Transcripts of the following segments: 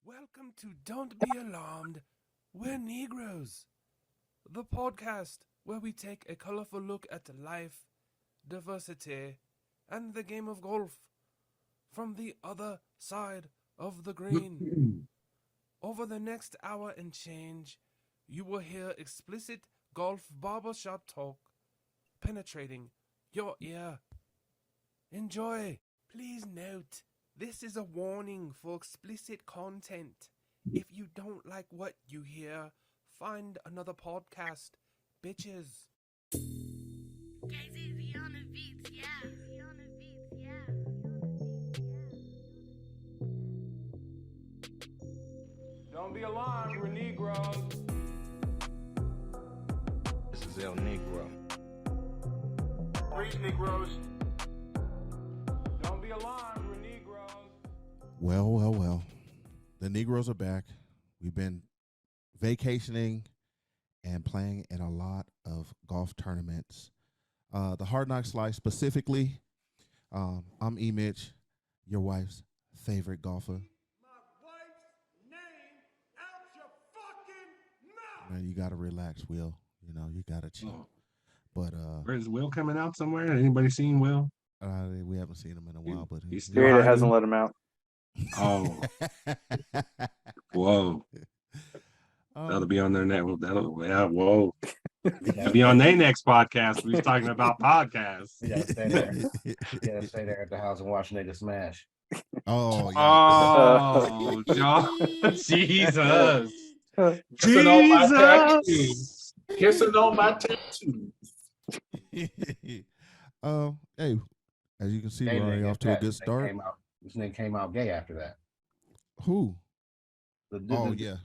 Welcome to Don't Be Alarmed, We're Negroes, the podcast where we take a colorful look at life, diversity, and the game of golf from the other side of the green. Over the next hour and change, you will hear explicit golf barbershop talk penetrating your ear. Enjoy. Please note, this is a warning for explicit content. If you don't like what you hear, find another podcast, bitches. KZZ on the beats, yeah. Don't be alarmed, we're Negroes. This is El Negro. Preach, Negroes. Don't be alarmed, we're Negroes. Well. The Negroes are back. We've been vacationing and playing in a lot of golf tournaments. The Hard Knock Slice specifically. I'm Emitch, your wife's favorite golfer. My wife's name out your fucking mouth. Man, you gotta relax, Will. You know, you gotta chill. But Where's Will coming out somewhere? Anybody seen Will? we haven't seen him in a while. But He's still Spirit hiding? hasn't let him out. Oh, whoa. That'll be on their next. Whoa. That'll be on their next podcast. We're talking about podcasts. You gotta stay there. You gotta stay there at the house and watch niggas smash. Oh, yeah. Oh, John. Jesus. Kissing on my tattoos. Kissing on my tattoos. Hey, as you can see, we're already off to a good start. This nigga came out gay after that. Who? Yeah.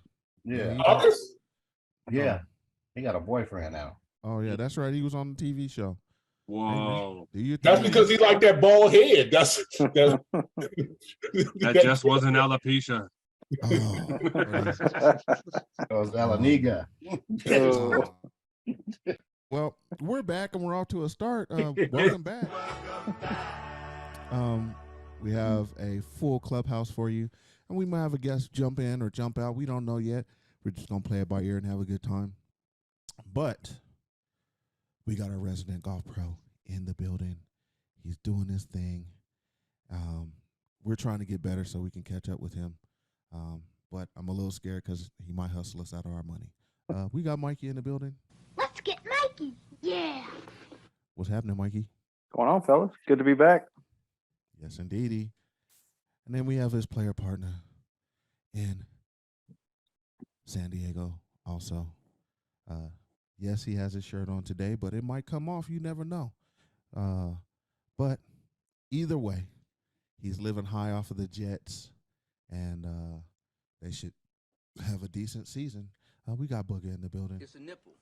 Yeah. August? Yeah. He got a boyfriend now. Oh, yeah, that's right. He was on the TV show. Whoa. Do you That's because he like that bald head. That's That just wasn't alopecia. Oh, It was Alaniga. well, we're back and we're off to a start. Welcome back. We have a full clubhouse for you, and we might have a guest jump in or jump out. We don't know yet. We're just gonna play it by ear and have a good time. But we got our resident golf pro in the building. He's doing his thing. We're trying to get better so we can catch up with him. But I'm a little scared because he might hustle us out of our money. We got Mikey in the building. Let's get Mikey. Yeah. What's happening, Mikey? Going on, fellas? Good to be back. Yes, indeedy. And then we have his player partner in San Diego also. Yes, he has his shirt on today, but it might come off. You never know. But either way, he's living high off of the Jets, and they should have a decent season. We got Buga in the building. It's a nipple,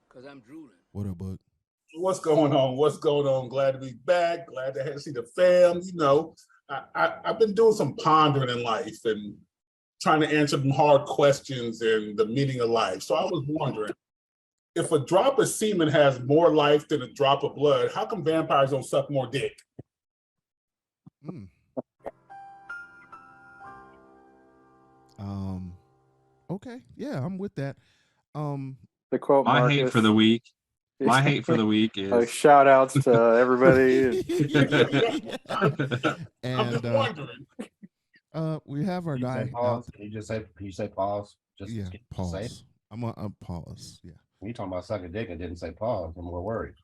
because I'm drooling. What up, Bug? What's going on? What's going on? Glad to be back. Glad to see the fam. You know, I've been doing some pondering in life and trying to answer some hard questions and the meaning of life. So I was wondering, if a drop of semen has more life than a drop of blood, how come vampires don't suck more dick? Okay. Yeah, I'm with that. The quote My Marcus. hate for the week. My hate for the week is shout outs to everybody. And I'm just wondering. we have our Can you guy. say pause? Can you say pause? Just Yeah, say it. pause. I'm gonna pause. Yeah. You talking about sucking dick and didn't say pause. I'm more worried.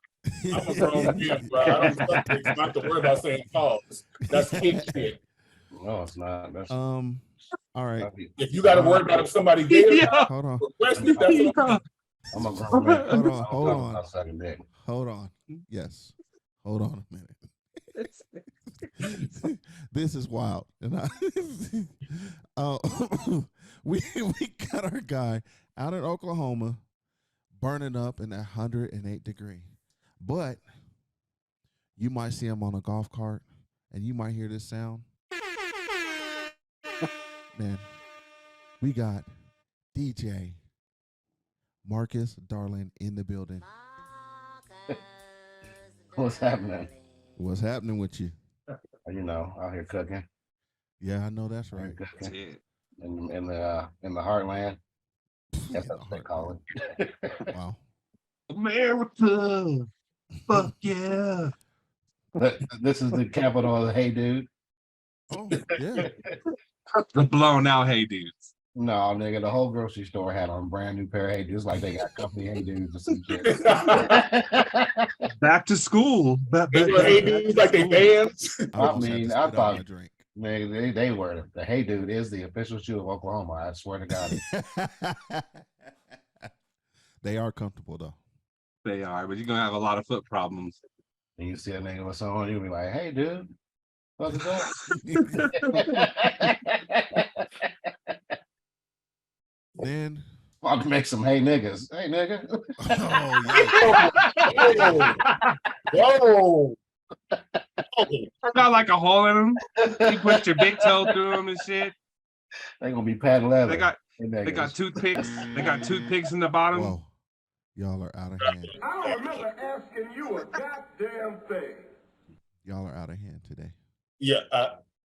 I'm a grown man, bro. I don't suck dicks, not to worry about saying pause. That's kid shit. No, it's not. That's All right. If you got to worry about if somebody gay or Hold on. request it, that's what I'm a grown man. Hold on. I'm not sucking dick. Hold on. Yes. Hold on a minute. This is wild. And we got our guy out in Oklahoma burning up in 108 degree. But you might see him on a golf cart and you might hear this sound. Man, we got DJ Marcus Darling in the building. What's happening? What's happening with you? You know, out here cooking. Yeah, I know that's right. That's it. in the heartland. That's In what the they call it. Wow. America. Fuck yeah. This is the capital of the Hey Dude. Oh, yeah. The blown out hey dudes. No, nigga, the whole grocery store had on a brand new pair of Hey Dudes, like they got company Hey Dudes or some shit. Back to school. They were hey dudes like they bands. I I almost had mean, to I spit out my thought, drink. man, they were. The Hey Dude is the official shoe of Oklahoma. I swear to God. They are comfortable though. They are, but you're gonna have a lot of foot problems. And you see a nigga with something, you'll be like, hey, dude, what is that? Then Want to make some hey niggas. Hey, nigga. Whoa. Got like a hole in them. You put your big toe through them and shit. They gonna be patent leather. They got toothpicks. They got toothpicks in the bottom. Whoa. Y'all are out of hand. I don't remember asking you a goddamn thing. Y'all are out of hand today. Yeah.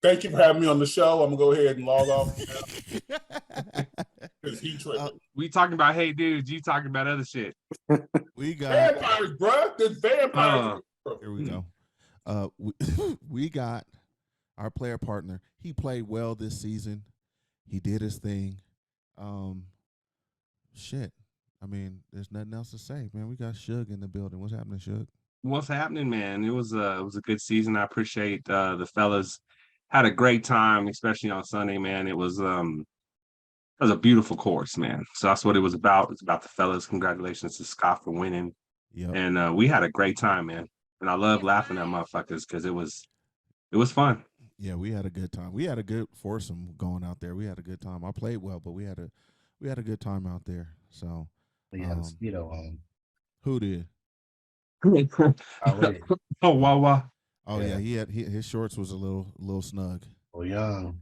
Thank you for having me on the show. I'm gonna go ahead and log off. We talking about hey dudes, you talking about other shit. We got vampires, bro. There's vampires. Here we go. We got our player partner. He played well this season. He did his thing. Shit. I mean, there's nothing else to say, man. We got Suga in the building. What's happening, Suga? What's happening, man? It was a good season. I appreciate the fellas had a great time, especially on Sunday, man. It was a beautiful course, man. So that's what it was about. It's about the fellas. Congratulations to Scott for winning. Yep. And we had a great time, man. And I love laughing at motherfuckers because it was fun. Yeah, we had a good time. We had a good foursome going out there. We had a good time. I played well, but we had a good time out there. So He had a mosquito on. Who did? Oh, wow. Oh yeah, his shorts was a little snug. Oh, young.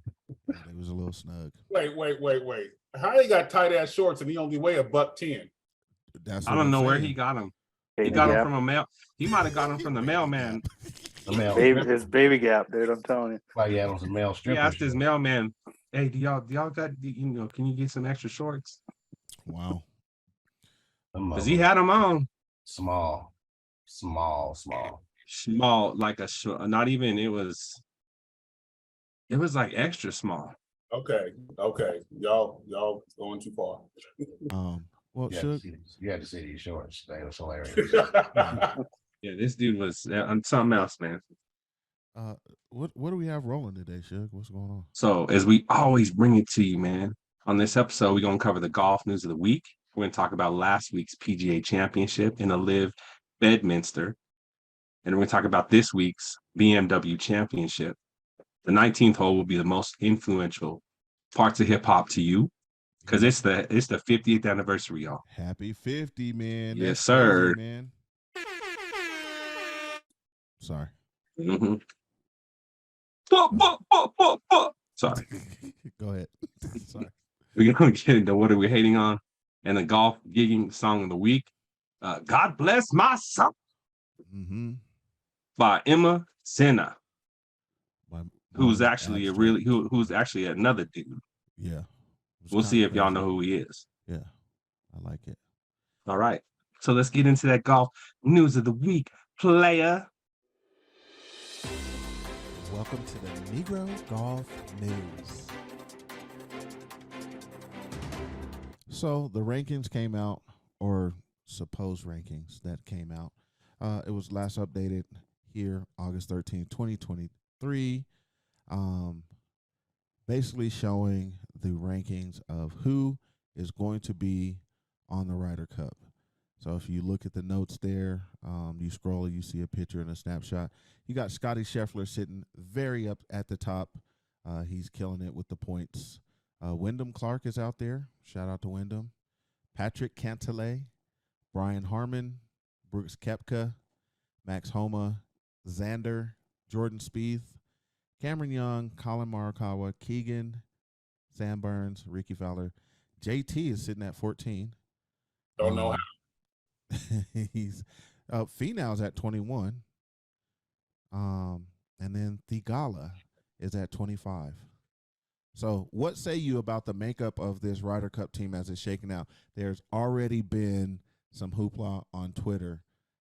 It was a little snug. Wait. How he got tight ass shorts and he only weigh $110? I don't know where he got them. He got them from a mail. He might have got them from the mailman. His baby gap, dude. I'm telling you. Like, yeah, it was a mail strip. He asked his mailman, "Hey, do y'all got can you get some extra shorts?" Wow. Because he had them on. Small, like not even. It was like extra small. Okay. Y'all going too far. Well, you had to see these shorts. They was hilarious. Yeah, this dude was something else, man. What do we have rolling today, Suge? What's going on? So as we always bring it to you, man, on this episode, we're gonna cover the golf news of the week. We're gonna talk about last week's PGA Championship in the Live Bedminster, and we're gonna talk about this week's BMW Championship. The 19th hole will be the most influential parts of hip hop to you, because it's the 50th anniversary, y'all. Happy 50, man. Yes, That's sir. crazy, man. Sorry. Mm-hmm. Sorry. Go ahead. Sorry. We're gonna get into what are we hating on, and the golf gigging song of the week. God Bless My Soul by Emma Senna, who's actually who's actually another dude. Yeah. We'll see if y'all know who he is. Yeah, I like it. All right, so let's get into that golf news of the week, player. Welcome to the Negro Golf News. So the rankings came out, or supposed rankings that came out. It was last updated here, August 13th, 2023. Basically showing the rankings of who is going to be on the Ryder Cup. So if you look at the notes there, you scroll, you see a picture and a snapshot. You got Scotty Scheffler sitting very up at the top. He's killing it with the points. Wyndham Clark is out there. Shout out to Wyndham. Patrick Cantlay, Brian Harmon, Brooks Koepka, Max Homa, Xander, Jordan Spieth, Cameron Young, Colin Morikawa, Keegan, Sam Burns, Ricky Fowler. JT is sitting at 14. Don't know how. He's Finau's at 21. And then Thigala is at 25. So, what say you about the makeup of this Ryder Cup team as it's shaking out? There's already been some hoopla on Twitter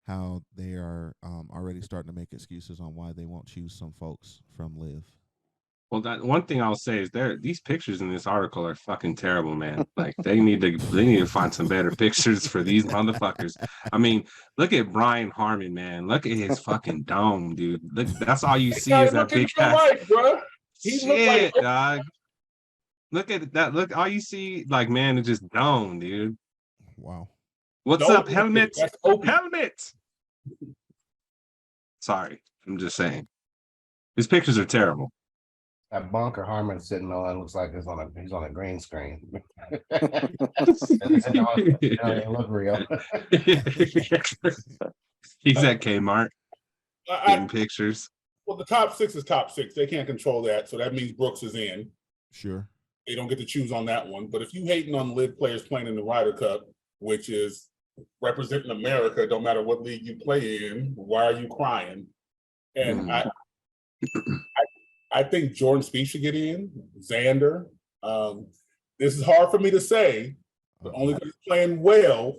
how they are already starting to make excuses on why they won't choose some folks from Live. Well, that one thing I'll say is these pictures in this article are fucking terrible, man. Like they need to find some better pictures for these motherfuckers. I mean, look at Brian Harmon, man. Look at his fucking dome, dude. Look, that's all you see is that big ass life, bro. He shit, dog. Look at that. Look, all you see, like, man, it's just dome, dude. Wow. What's Don't up, helmet? that's Opie. Helmet. Sorry, I'm just saying. His pictures are terrible. That bunker Harmon's sitting on looks like he's on a green screen. It don't look real. He's at Kmart getting pictures. Well, the top 6 is top 6. They can't control that, so that means Brooks is in. Sure. They don't get to choose on that one. But if you hating on Live players playing in the Ryder Cup, which is representing America, don't matter what league you play in, why are you crying? And I think Jordan Spieth should get in, Xander. This is hard for me to say, but only because he's playing well.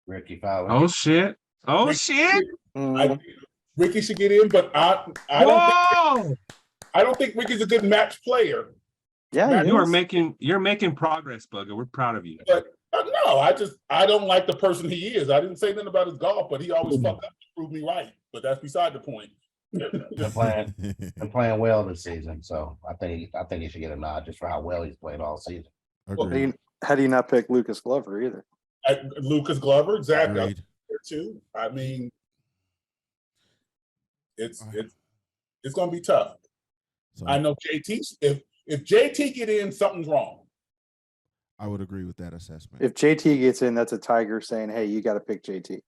Ricky Fowler. Oh shit! Oh Ricky, shit! I think Ricky should get in, but I don't think Ricky's a good match player. Yeah, you're making progress, Buga. We're proud of you. But no, I don't like the person he is. I didn't say nothing about his golf, but he always fucked up to prove me right. But that's beside the point. They're playing well this season, so I think he should get a nod just for how well he's played all season. Agreed. How do you not pick Lucas Glover either? Lucas Glover, exactly. Agreed. Too. I mean, it's going to be tough. So, I know JT. If JT get in, something's wrong. I would agree with that assessment. If JT gets in, that's a Tiger saying, "Hey, you got to pick JT.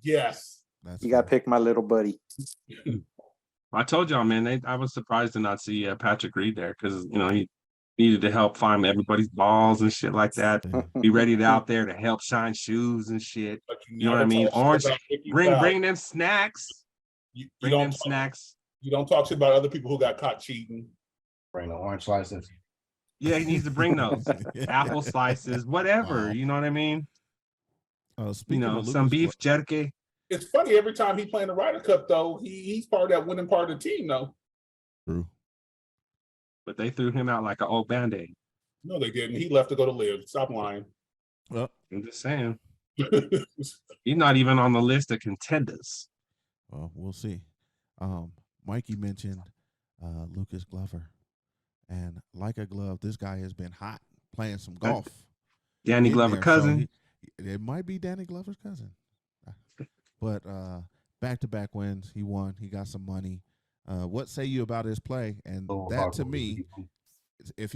Yes, you got to pick my little buddy." I told y'all, man. I was surprised to not see Patrick Reed there because he needed to help find everybody's balls and shit like that. Be ready out there to help shine shoes and shit. You know what I mean? Orange, bring them snacks. Bring them snacks. You don't talk shit about other people who got caught cheating. Bring the orange slices. Yeah, he needs to bring those apple slices, whatever. Wow. You know what I mean? Speaking of some beef jerky. It's funny every time he playing the Ryder Cup though. He's part of that winning part of the team though. True. But they threw him out like an old Band-Aid. No, they didn't. He left to go to Live. Stop lying. Well, I'm just saying. He's not even on the list of contenders. Well, we'll see. Mikey mentioned Lucas Glover. And like a glove, this guy has been hot playing some golf. Danny Glover's cousin. So it might be Danny Glover's cousin. But back-to-back wins. He won. He got some money. What say you about his play? And that to me, if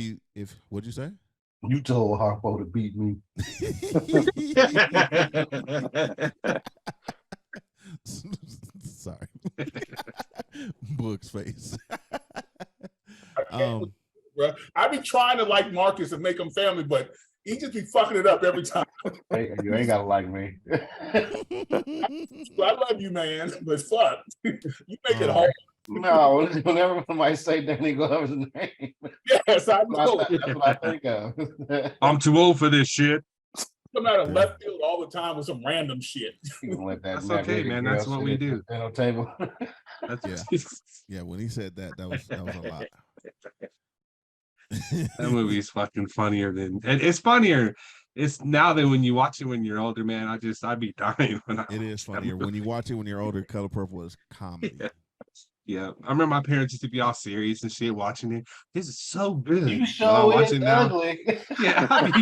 what'd you say? You told Harpo to beat me. Sorry. Book's face. I be trying to like Marcus and make him family, but he just be fucking it up every time. Hey, you ain't gotta like me. I love you, man, but fuck, you make it hard. No, whenever somebody say Danny Glover's name, yes, I know. That's what I think of. I'm too old for this shit. Come out of left field all the time with some random shit. That's okay, man. That's what we do. Table. Yeah. When he said that was a lot. That movie's fucking funnier than it's funnier. It's now than when you watch it when you're older, man. I'd be dying when it is funnier when you watch it when you're older. Color Purple is comedy. Yeah. I remember my parents used to be all serious and shit watching it. This is so good. You show it ugly. Yeah, I'd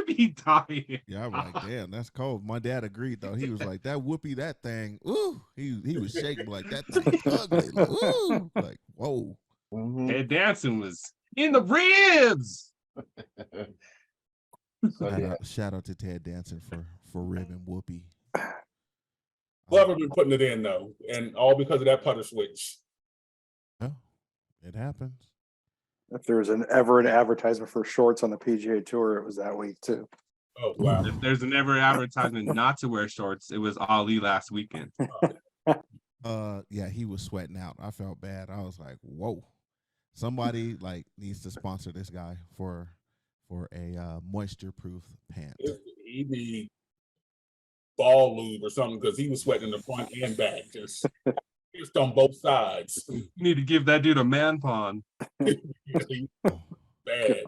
be dying. Yeah, I was like, damn, that's cold. My dad agreed though. He was like, that whoopee, that thing. Ooh, he was shaking like that thing ugly. Like, ooh, like whoa. Ted Danson was in the ribs. Shout out to Ted Danson for ribbing whoopee. Glover been putting it in though, and all because of that putter switch. Oh, it happens. If there was ever an advertisement for shorts on the PGA Tour, it was that week too. Oh wow! If there's an ever advertisement not to wear shorts, it was Ali last weekend. Yeah, he was sweating out. I felt bad. I was like, whoa. Somebody like needs to sponsor this guy for a moisture-proof pant. He need ball lube or something because he was sweating in the front and back, just on both sides. You need to give that dude a man pond. Bad.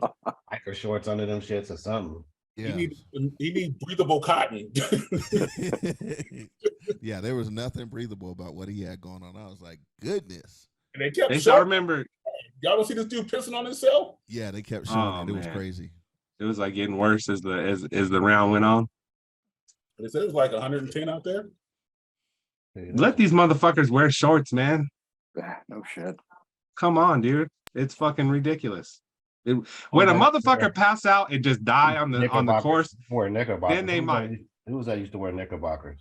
Hiker shorts under them shits or something. Yeah. He need breathable cotton. Yeah, there was nothing breathable about what he had going on. I was like, goodness. And they kept I showing. remember. Y'all don't see this dude pissing on himself? Yeah, they kept showing it. It was Man. crazy. It was like getting worse as the round went on. They said it was like 110 out there. Let these motherfuckers wear shorts, man. No shit. Come on, dude. It's fucking ridiculous. When a motherfucker pass out and just die on the course, wear knickerbockers. then they might. Who was that used to wear knickerbockers?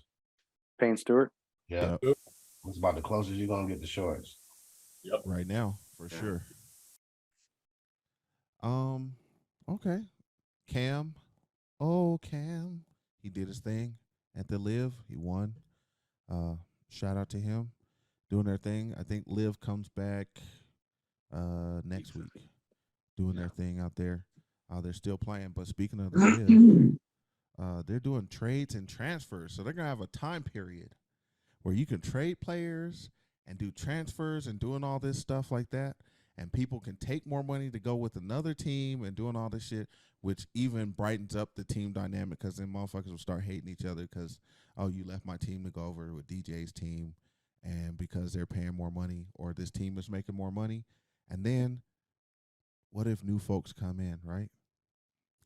Payne Stewart. Yeah. Yep. It's about the closest you're gonna get to shorts. Yep. Right now, for sure. Okay. Cam. Oh, Cam. He did his thing at the Live. He won. Shout out to him. Doing their thing. I think Live comes back next week. Doing their thing out there. They're still playing. But speaking of the Live, they're doing trades and transfers. So they're gonna have a time period where you can trade players and do transfers and doing all this stuff like that. And people can take more money to go with another team and doing all this shit, which even brightens up the team dynamic because then motherfuckers will start hating each other because, oh, you left my team to go over with DJ's team and because they're paying more money or this team is making more money. And then what if new folks come in, right?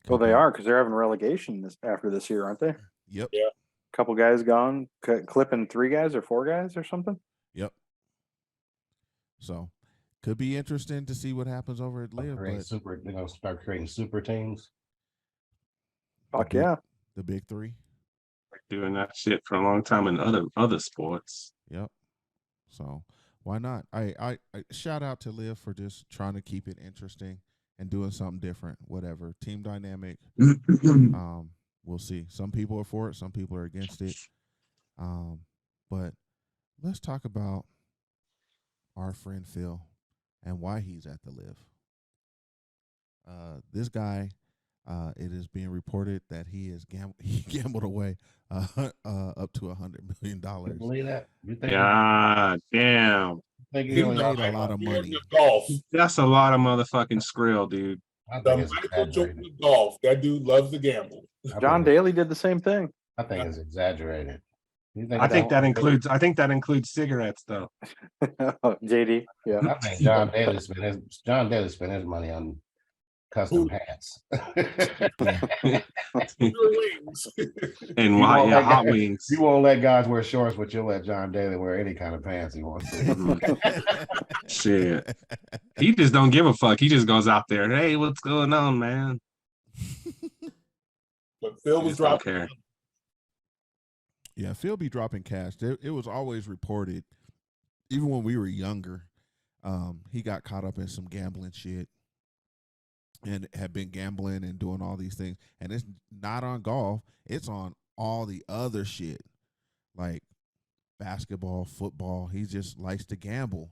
Well, they are because they're having relegation after this year, aren't they? Yep. Yeah. Couple guys gone, clipping 3 guys or 4 guys or something. Yep. So could be interesting to see what happens over at Live. They're gonna start creating super teams. Fuck yeah. The big 3. Doing that shit for a long time in other sports. Yep. So why not? I shout out to Liv for just trying to keep it interesting and doing something different. Whatever team dynamic. We'll see. Some people are for it. Some people are against it. But let's talk about our friend Phil and why he's at the Live. This guy. It is being reported that he gambled away up to $100 million. Believe that? You think? God damn. Think He made a lot of money. Golf. That's a lot of motherfucking skrill, dude. I The think it's Michael Jordan exaggerated. of golf. That dude loves to gamble. John Daly did the same thing. I think it's exaggerated. You think I think that includes cigarettes, though. JD. Yeah. I think John Daly spent his money on custom hats. And hot wings. You won't let guys wear shorts, but you'll let John Daly wear any kind of pants he wants to. Shit. He just don't give a fuck. He just goes out there. Hey, what's going on, man? But Phil was dropping. Yeah, Phil be dropping cash. It was always reported, even when we were younger, he got caught up in some gambling shit and had been gambling and doing all these things. And it's not on golf. It's on all the other shit, like basketball, football. He just likes to gamble.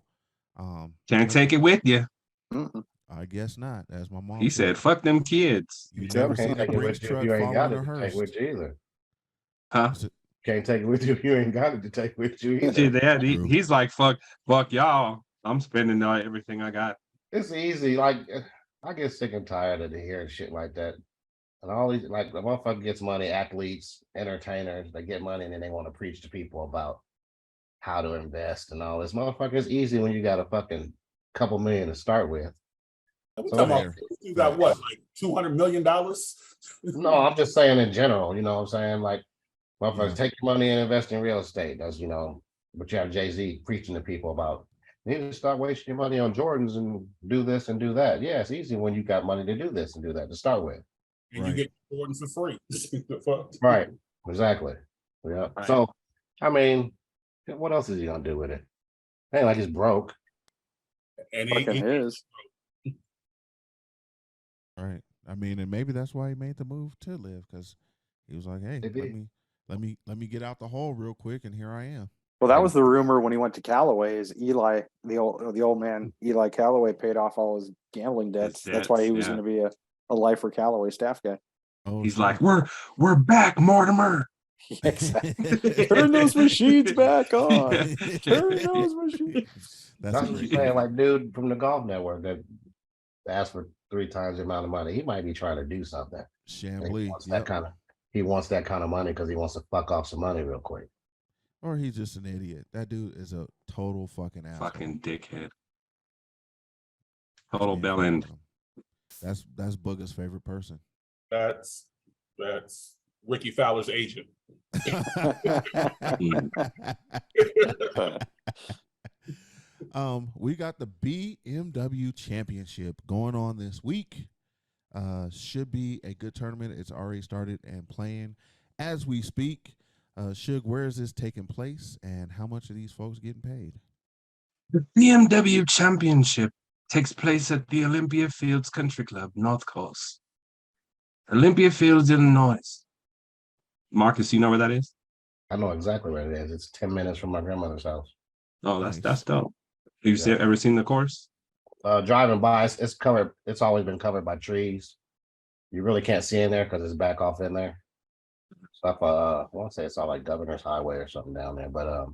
Can't take it with you. I guess not, as my mom He said, fuck them kids. You never seen a Brinks truck you ain't got following a it to take hearse. with you either. Huh? Can't take it with you if you ain't got it to take with you either. See, he's like, fuck y'all. I'm spending everything I got. It's easy. Like, I get sick and tired of hearing shit like that. And all these, like, the motherfucker gets money, athletes, entertainers, they get money and then they want to preach to people about how to invest and all this. Motherfucker, it's easy when you got a fucking couple million to start with. You got what, like $200 million? No, I'm just saying in general, you know what I'm saying? Like, motherfuckers, take your money and invest in real estate. That's, you know, but you have Jay-Z preaching to people about, you need to start wasting your money on Jordans and do this and do that. Yeah, it's easy when you got money to do this and do that to start with. And you get Jordans for free. The fuck? Right, exactly. Yeah. Right. So, I mean, what else is he gonna do with it? Ain't like he's broke. And Fucking his. Right. I mean, and maybe that's why he made the move to Live, because he was like, "Hey, let me get out the hole real quick, and here I am." Well, that was the rumor when he went to Callaway. Is Eli the old man Eli Callaway paid off all his gambling debts? That's why he was going to be a lifer Callaway staff guy. Oh, He's shit. like, we're back, Mortimer. Exactly. Turn those machines back on. Turn those machines. That's That's a what great I'm saying. name. Like dude from the golf network that asked for 3 times the amount of money. He might be trying to do something. Chambly. He wants that kind of money because he wants to fuck off some money real quick. Or he's just an idiot. That dude is a total fucking asshole. Fucking dickhead. Total bellend. That's Buga's favorite person. That's Ricky Fowler's agent. We got the BMW Championship going on this week. Should be a good tournament. It's already started and playing as we speak. Suge, where is this taking place, and how much are these folks getting paid? The BMW Championship takes place at the Olympia Fields Country Club, North Coast. Olympia Fields, Illinois. Marcus, you know where that is? I know exactly where it is. It's 10 minutes from my grandmother's house. Oh, Nice. that's dope. Have you ever seen the course? Driving by, it's covered. It's always been covered by trees. You really can't see in there because it's back off in there. Stuff. I want to say it's all like Governor's Highway or something down there, but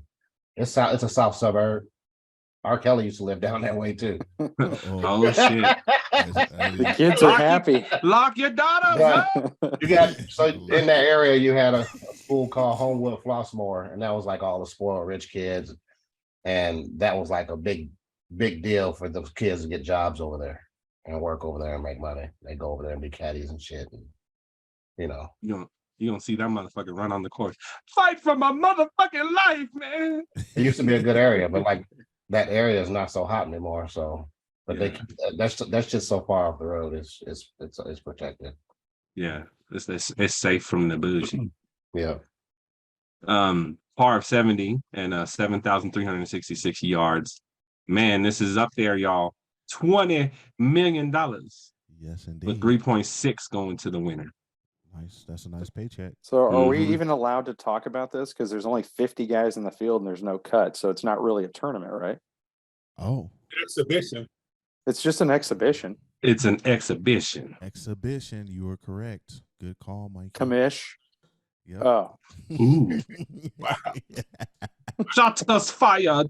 it's a south suburb. R. Kelly used to live down that way too. Oh shit! The kids are happy. Lock your daughters up. You got so in that area you had a school called Homewood Flossmoor, and that was like all the spoiled rich kids, and that was like a big deal for those kids to get jobs over there and work over there and make money. They go over there and be caddies and shit, and You don't see that motherfucker run on the course. Fight for my motherfucking life, man. It used to be a good area, but like that area is not so hot anymore. So, but that's just so far off the road. It's protected. Yeah, it's safe from the bougie. Yeah. Par of 70 and 7,366 yards. Man, this is up there, y'all. $20 million. Yes, indeed. With 3.6 going to the winner. Nice. That's a nice paycheck. So are we even allowed to talk about this? Because there's only 50 guys in the field and there's no cut. So it's not really a tournament, right? Oh. Exhibition. It's just an exhibition. It's an exhibition. Exhibition. You are correct. Good call, Mikey. Commish. Yep. Oh. Ooh. Shots fired.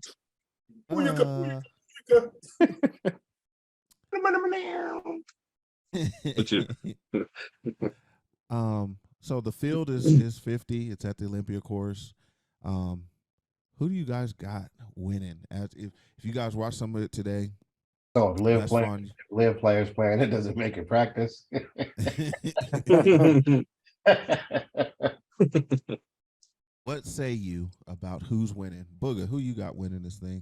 So the field is 50. It's at the Olympia course. Who do you guys got winning? If you guys watch some of it today, so live players playing, it doesn't make it practice. What say you about who's winning? Buga, who you got winning this thing?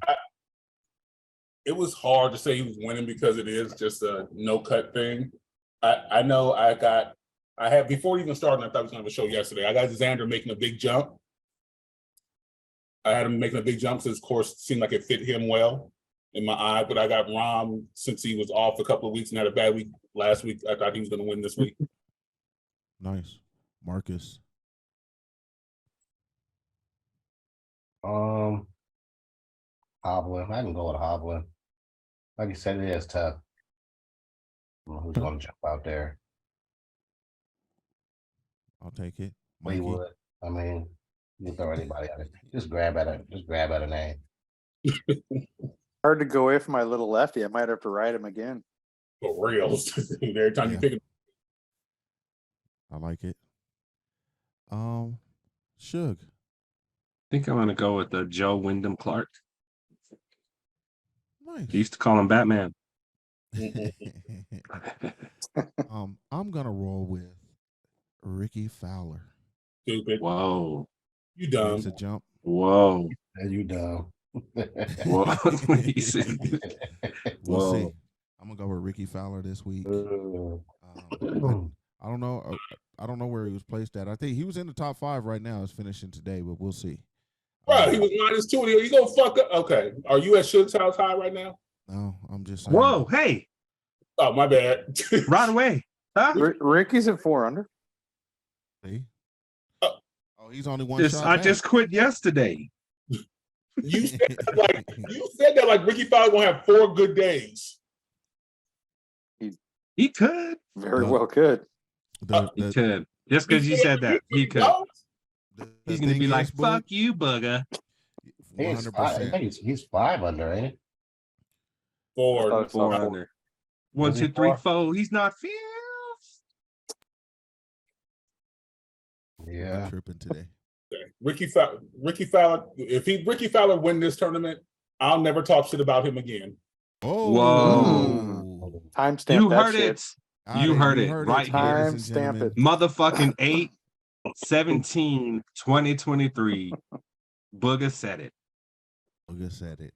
It was hard to say he was winning because it is just a no cut thing. I know I had before even starting, I thought I was going to have a show yesterday. I got Xander making a big jump. I had him making a big jump since, of course, seemed like it fit him well in my eye. But I got Rahm since he was off a couple of weeks and had a bad week last week. I thought he was going to win this week. Nice. Marcus. Hovland. I can go with Hovland. Like you said, it is tough. I don't know who's going to jump out there? I'll take it. We would. I mean, you can throw anybody at it. Just grab at a name. Hard to go away from my little lefty. I might have to ride him again. For real. Every time you pick him. I like it. Suge. I think I'm going to go with Joe Wyndham Clark. Nice. He used to call him Batman. I'm going to roll with Ricky Fowler. Stupid. Whoa. You dumb. It's a jump. Whoa. You dumb. Whoa. We'll see. I'm going to go with Ricky Fowler this week. I don't know. I don't know where he was placed at. I think he was in the top 5 right now. It's finishing today, but we'll see. Bro, he was -2. You gonna fuck up? Okay. Are you at Suge's house high right now? No, I'm just saying. Whoa, hey. Oh, my bad. Right away. Huh? Ricky's at 4 under. See? Oh, he's only one shot I back. just quit yesterday. You said that like Ricky Fowler gonna have 4 good days. He could. Very well could. He could. Just because you said that, he could. He's gonna be like, "Fuck you, Buga." 100%. He's 5 under, ain't it? 4 under. 1, 2, 3, 4. He's not fifth. Yeah, I'm tripping today. Ricky Fowler. If Ricky Fowler win this tournament, I'll never talk shit about him again. Oh, whoa! Timestamp. You that heard shit. it. You heard it right here. Timestamp it. Motherfucking 8/17/2023. Buga said it. Buga said it.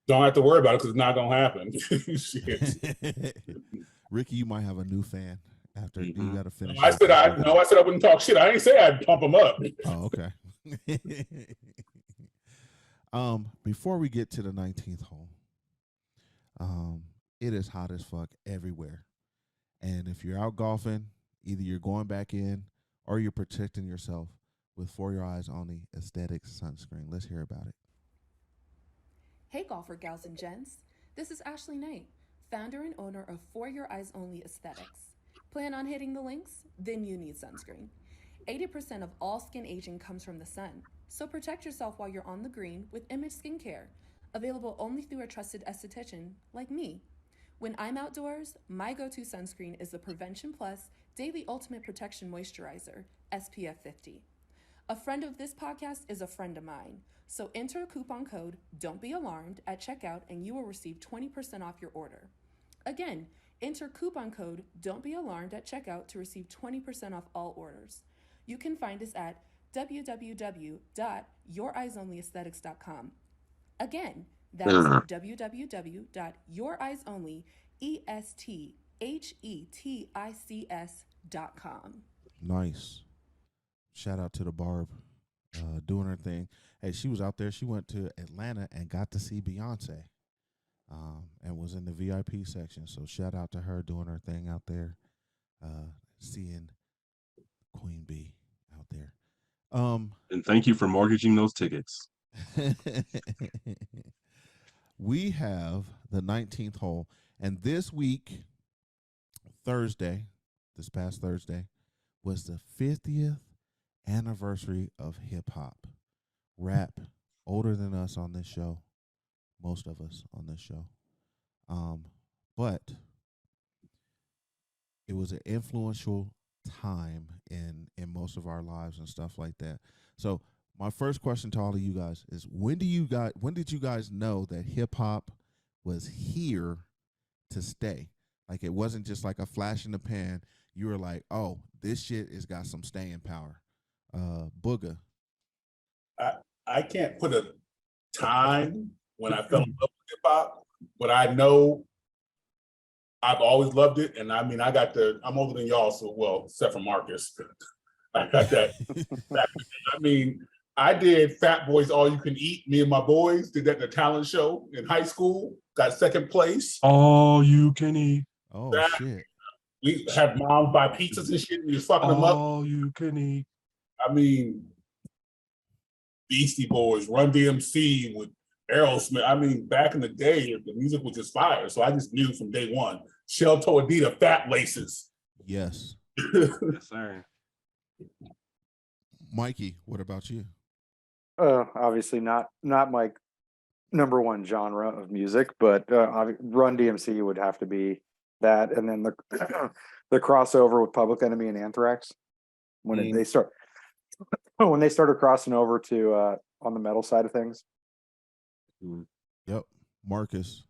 Don't have to worry about it because it's not gonna happen. Shit. Ricky, you might have a new fan after you got to finish. I said I wouldn't talk shit. I ain't say I'd pump him up. Oh, okay. Before we get to the 19th hole, it is hot as fuck everywhere. And if you're out golfing, either you're going back in or you're protecting yourself with For Your Eyes Only Aesthetics sunscreen. Let's hear about it. Hey golfer gals and gents, this is Ashley Knight, founder and owner of For Your Eyes Only Aesthetics. Plan on hitting the links? Then you need sunscreen. 80% of all skin aging comes from the sun, so protect yourself while you're on the green with Emitch skincare, available only through a trusted esthetician like me. When I'm outdoors, my go-to sunscreen is the Prevention Plus Daily Ultimate Protection Moisturizer, SPF 50. A friend of this podcast is a friend of mine, so enter coupon code Don't Be Alarmed at checkout and you will receive 20% off your order. Again, enter coupon code Don't Be Alarmed at checkout to receive 20% off all orders. You can find us at www.youreyesonlyaesthetics.com. Again, that's www.youreyesonlyaesthetics.com. Nice. Shout out to the Barb doing her thing. Hey, she was out there. She went to Atlanta and got to see Beyonce and was in the VIP section. So shout out to her doing her thing out there, seeing Queen Bee out there. And thank you for mortgaging those tickets. We have the 19th hole, and this week, this past Thursday, was the 50th anniversary of hip hop. Rap, older than us on this show, most of us on this show. But it was an influential time in most of our lives and stuff like that. So my first question to all of you guys is, when did you guys know that hip hop was here to stay? Like, it wasn't just like a flash in the pan. You were like, oh, this shit has got some staying power. Buga. I can't put a time when I fell in love with hip hop, but I know I've always loved it. And I mean, I'm older than y'all, so, well, except for Marcus. I got that. I mean, I did Fat Boys All You Can Eat. Me and my boys did that at the talent show in high school. Got second place. All you can eat. Oh, shit. We had moms buy pizzas and shit, and we was fucking them up. All you can eat. I mean, Beastie Boys, Run DMC with Aerosmith. I mean, back in the day, the music was just fire. So I just knew from day one. Shell Toe Adidas, Fat Laces. Yes. Yes, sir. Mikey, what about you? Obviously not my number one genre of music, but Run DMC would have to be that, and then the the crossover with Public Enemy and Anthrax when they started crossing over to on the metal side of things. Yep, Marcus.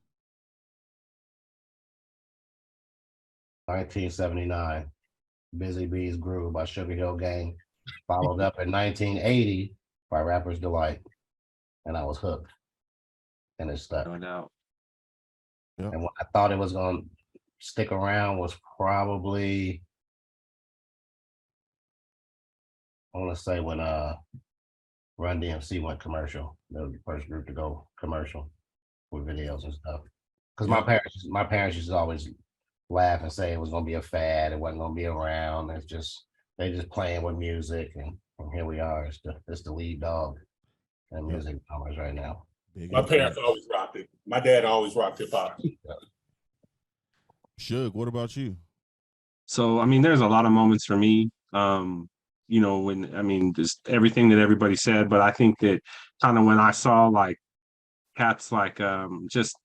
1979, Busy Bees Groove by Sugar Hill Gang, followed up in 1980 by Rapper's Delight, and I was hooked, and it stuck. No doubt. Yep. And when I thought it was going to stick around was probably, I want to say, when Run DMC went commercial. They were the first group to go commercial with videos and stuff. Because my parents used to always laugh and say it was going to be a fad. It wasn't going to be around. They just playing with music, and here we are. It's the lead dog in music numbers right now. Big My parents influence. always rocked it. My dad always rocked hip hop. Suge, what about you? So I mean, there's a lot of moments for me. When I mean, just everything that everybody said, but I think that kind of when I saw like cats like just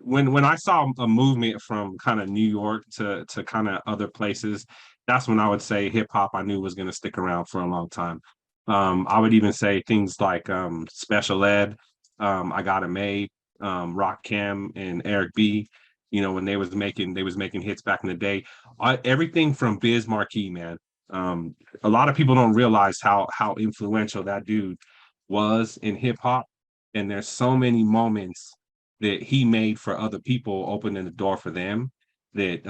when I saw a movement from kind of New York to kind of other places, that's when I would say hip hop I knew was going to stick around for a long time. I would even say things like Special Ed, I Got It Made, Rock Cam and Eric B. When they was making hits back in the day. Everything from Biz Markie, man. A lot of people don't realize how influential that dude was in hip hop, and there's so many moments that he made for other people, opening the door for them. That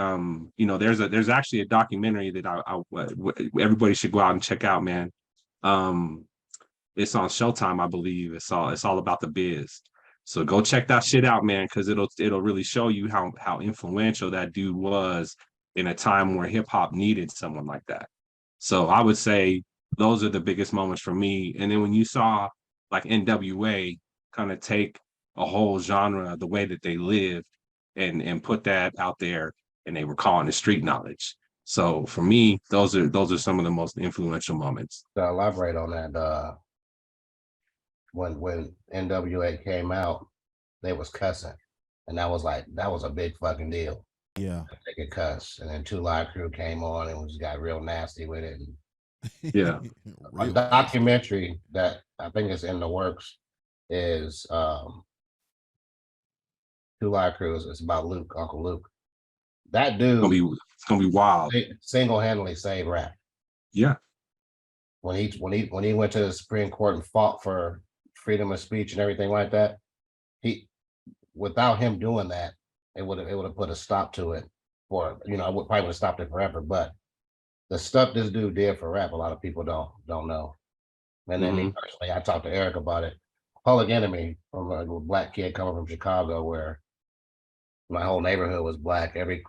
there's actually a documentary that everybody should go out and check out, man. Um, it's on Showtime, I believe. It's all about the biz. So go check that shit out, man, because it'll really show you how influential that dude was in a time where hip hop needed someone like that. So I would say those are the biggest moments for me. And then when you saw like NWA kind of take a whole genre, the way that they lived, and put that out there, and they were calling it street knowledge. So for me, those are some of the most influential moments. To elaborate on that, when NWA came out, they was cussing, and that was a big fucking deal. Yeah. They could cuss, and then Two Live Crew came on and just got real nasty with it. And Yeah. a documentary that I think is in the works is Two Live Crew. It's about Luke, Uncle Luke. That dude, It's gonna be wild. single-handedly saved rap. Yeah. When he went to the Supreme Court and fought for freedom of speech and everything like that, without him doing that, it would have put a stop to it. For I probably would have stopped it forever. But the stuff this dude did for rap, a lot of people don't know. And then me personally, I talked to Eric about it. Public Enemy, from a black kid coming from Chicago, where my whole neighborhood was black. Every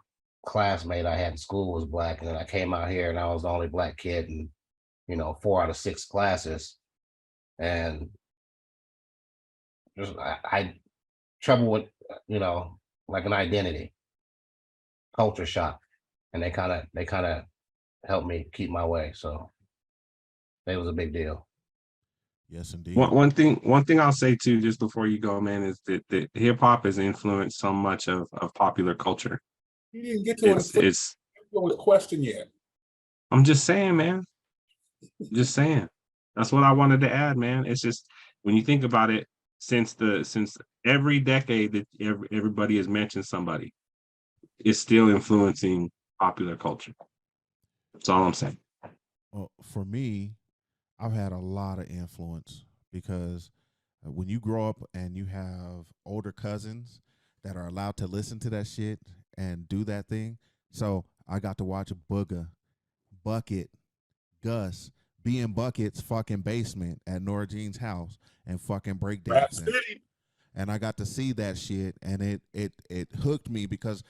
classmate I had in school was black, and then I came out here and I was the only black kid in 4 out of 6 classes, and just I trouble with like an identity, culture shock, and they kind of helped me keep my way. So it was a big deal. Yes, indeed. One thing I'll say too, just before you go, man, is that hip hop has influenced so much of popular culture. You didn't get to the question yet. I'm just saying, man. Just saying. That's what I wanted to add, man. It's just when you think about it, since every decade that everybody has mentioned somebody, it's still influencing popular culture. That's all I'm saying. Well, for me, I've had a lot of influence because when you grow up and you have older cousins that are allowed to listen to that shit and do that thing. So I got to watch Buga, Bucket, Gus be in Bucket's fucking basement at Nora Jean's house and fucking break dancing. And I got to see that shit, and it hooked me because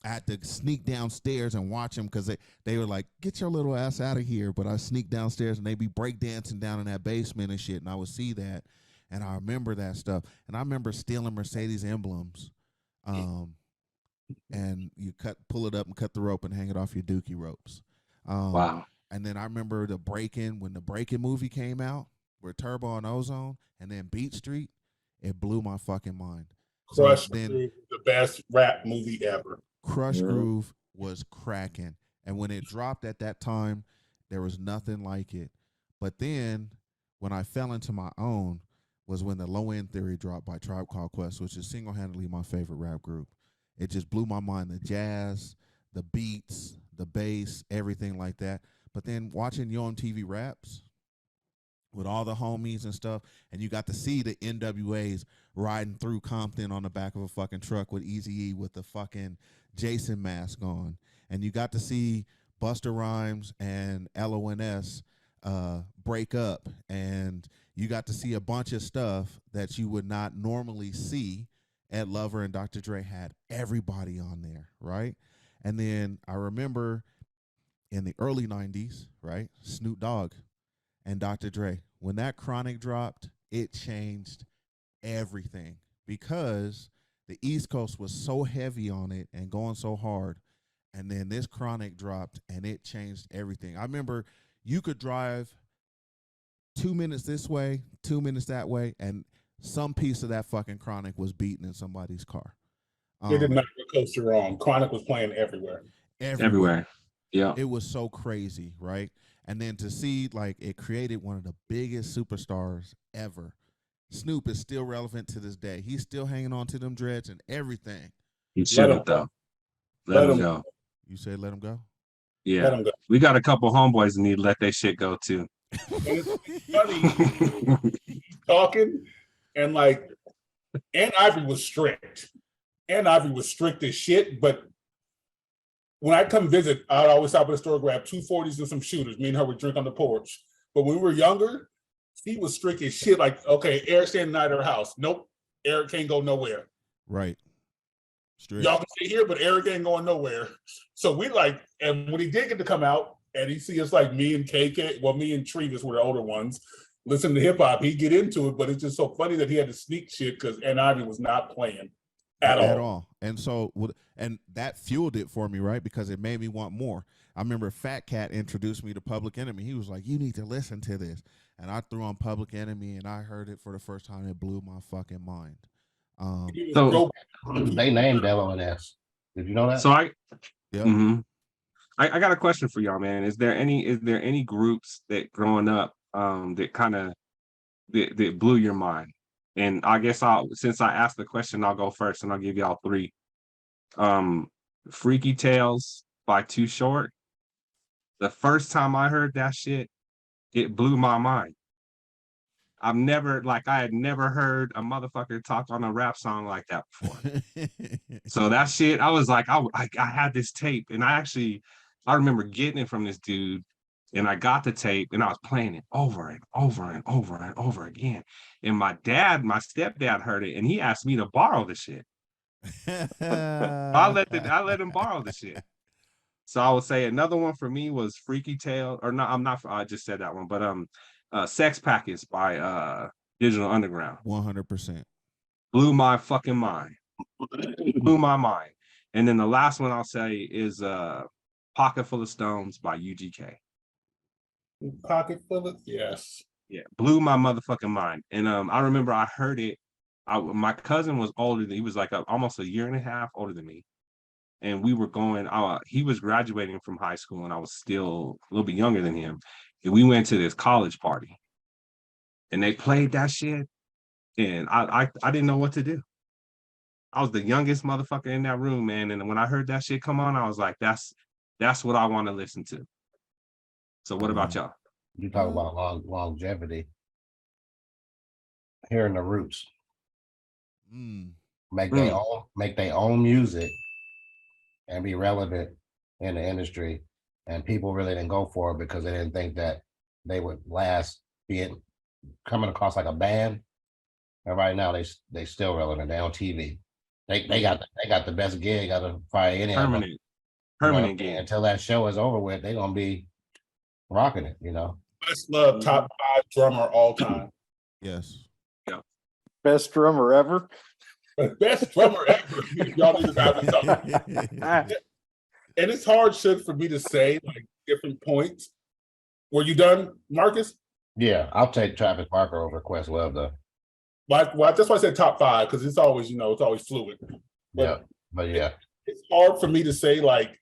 I had to sneak downstairs and watch them because they were like, get your little ass out of here. But I sneak downstairs and they be breakdancing down in that basement and shit. And I would see that. And I remember that stuff. And I remember stealing Mercedes emblems. And you pull it up and cut the rope and hang it off your dookie ropes. Wow. And then I remember when the Breakin' movie came out with Turbo and Ozone, and then Beat Street, it blew my fucking mind. Crush Groove, the best rap movie ever. Crush Groove was cracking. And when it dropped at that time, there was nothing like it. But then when I fell into my own was when the Low End Theory dropped by Tribe Called Quest, which is single-handedly my favorite rap group. It just blew my mind. The jazz, the beats, the bass, everything like that. But then watching Yo MTV Raps with all the homies and stuff, and you got to see the NWAs riding through Compton on the back of a fucking truck with Eazy-E with the fucking Jason mask on. And you got to see Busta Rhymes and LONS break up. And you got to see a bunch of stuff that you would not normally see. Ed Lover and Dr. Dre had everybody on there, right? And then I remember in the early 90s, right, Snoop Dogg and Dr. Dre. When that Chronic dropped, it changed everything because the East Coast was so heavy on it and going so hard. And then this Chronic dropped and it changed everything. I remember you could drive 2 minutes this way, 2 minutes that way, and some piece of that fucking Chronic was beaten in somebody's car. They did not go coaster wrong. Chronic was playing everywhere. Everywhere. Yeah. It was so crazy, right? And then to see like it created one of the biggest superstars ever. Snoop is still relevant to this day. He's still hanging on to them dreads and everything. He should have though. Let him go. You said let him go? Yeah. Let him go. We got a couple homeboys that need to let their shit go too. And it's funny. He's talking and like, and Ivory was strict. And Ivory was strict as shit, but when I come visit, I'd always stop at the store, grab 240s and some shooters. Me and her would drink on the porch. But when we were younger, he was strict as shit. Like, okay, Eric standing at her house. Nope, Eric can't go nowhere. Right. Strict. Y'all can stay here, but Eric ain't going nowhere. So we like, and when he did get to come out, and he see us like me and KK, well, me and Trevis were the older ones, listen to hip hop, he'd get into it, but it's just so funny that he had to sneak shit because Ivy was not playing at all. And so, and that fueled it for me, right? Because it made me want more. I remember Fat Cat introduced me to Public Enemy. He was like, you need to listen to this. And I threw on Public Enemy and I heard it for the first time. It blew my fucking mind. So they named LONS. Did you know that? So I yeah. I got a question for y'all, man. Is there any groups that growing up that kind of that blew your mind? And I guess since I asked the question, I'll go first and I'll give y'all three. Freaky Tales by Too Short. The first time I heard that shit, it blew my mind. I had never heard a motherfucker talk on a rap song like that before. So that shit, I was like, I had this tape, and I remember getting it from this dude, and I got the tape, and I was playing it over and over and over and over again. And my stepdad heard it, and he asked me to borrow the shit. I let him borrow the shit. So I would say another one for me was Freaky Tale, or no, I just said that one, but Sex Packets by Digital Underground. 100%. Blew my fucking mind. Blew my mind. And then the last one I'll say is Pocket Full of Stones by UGK. Pocket Full of, yes. Yeah, blew my motherfucking mind. And I remember I heard it. My cousin was older than he was like almost a year and a half older than me. And we were going, he was graduating from high school and I was still a little bit younger than him. And we went to this college party and they played that shit. And I didn't know what to do. I was the youngest motherfucker in that room, man. And when I heard that shit come on, I was like, that's what I want to listen to. So what about y'all? You talk about longevity. Hearing the Roots. Make their own music and be relevant in the industry. And people really didn't go for it because they didn't think that they would last coming across like a band. And right now they still relevant. They on TV. They got the best gig out of probably any permanent gig. Until that show is over with, they're gonna be rocking it, Best love, top 5 drummer all time. Yes. Yeah. Best drummer ever. Best drummer ever. Y'all need to have something. And it's hard shit for me to say like different points. Were you done, Marcus? Yeah, I'll take Travis Barker over Questlove though. Well, that's why I said top 5 because it's always it's always fluid. But it's hard for me to say like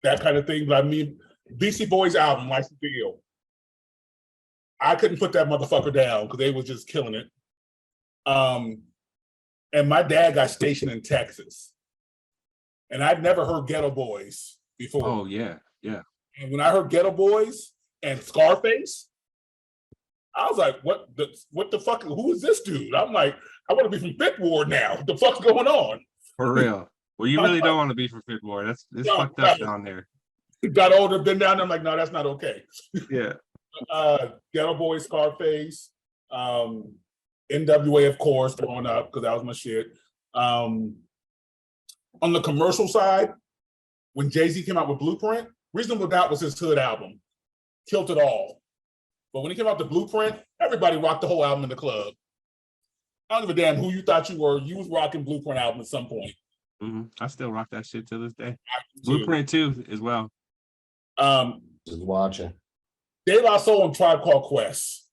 that kind of thing. But I mean, Beastie Boys album, License to Ill. I couldn't put that motherfucker down because they was just killing it. And my dad got stationed in Texas. And I'd never heard Ghetto Boys before. Oh, yeah, yeah. And when I heard Ghetto Boys and Scarface, I was like, what the fuck? Who is this dude? I'm like, I want to be from Fifth Ward now. What the fuck's going on? For real. Well, you really don't want to be from Fifth Ward. It's fucked up down there. Got older, been down there. I'm like, no, that's not okay. Yeah. Ghetto Boys, Scarface, NWA, of course, growing up, because that was my shit. On the commercial side, when Jay-Z came out with Blueprint, Reasonable Doubt was his hood album. Killed it all. But when he came out with Blueprint, everybody rocked the whole album in the club. I don't give a damn who you thought you were. You was rocking Blueprint album at some point. I still rock that shit to this day. Too. Blueprint too, as well. Just watching. De La Soul and Tribe Called Quest.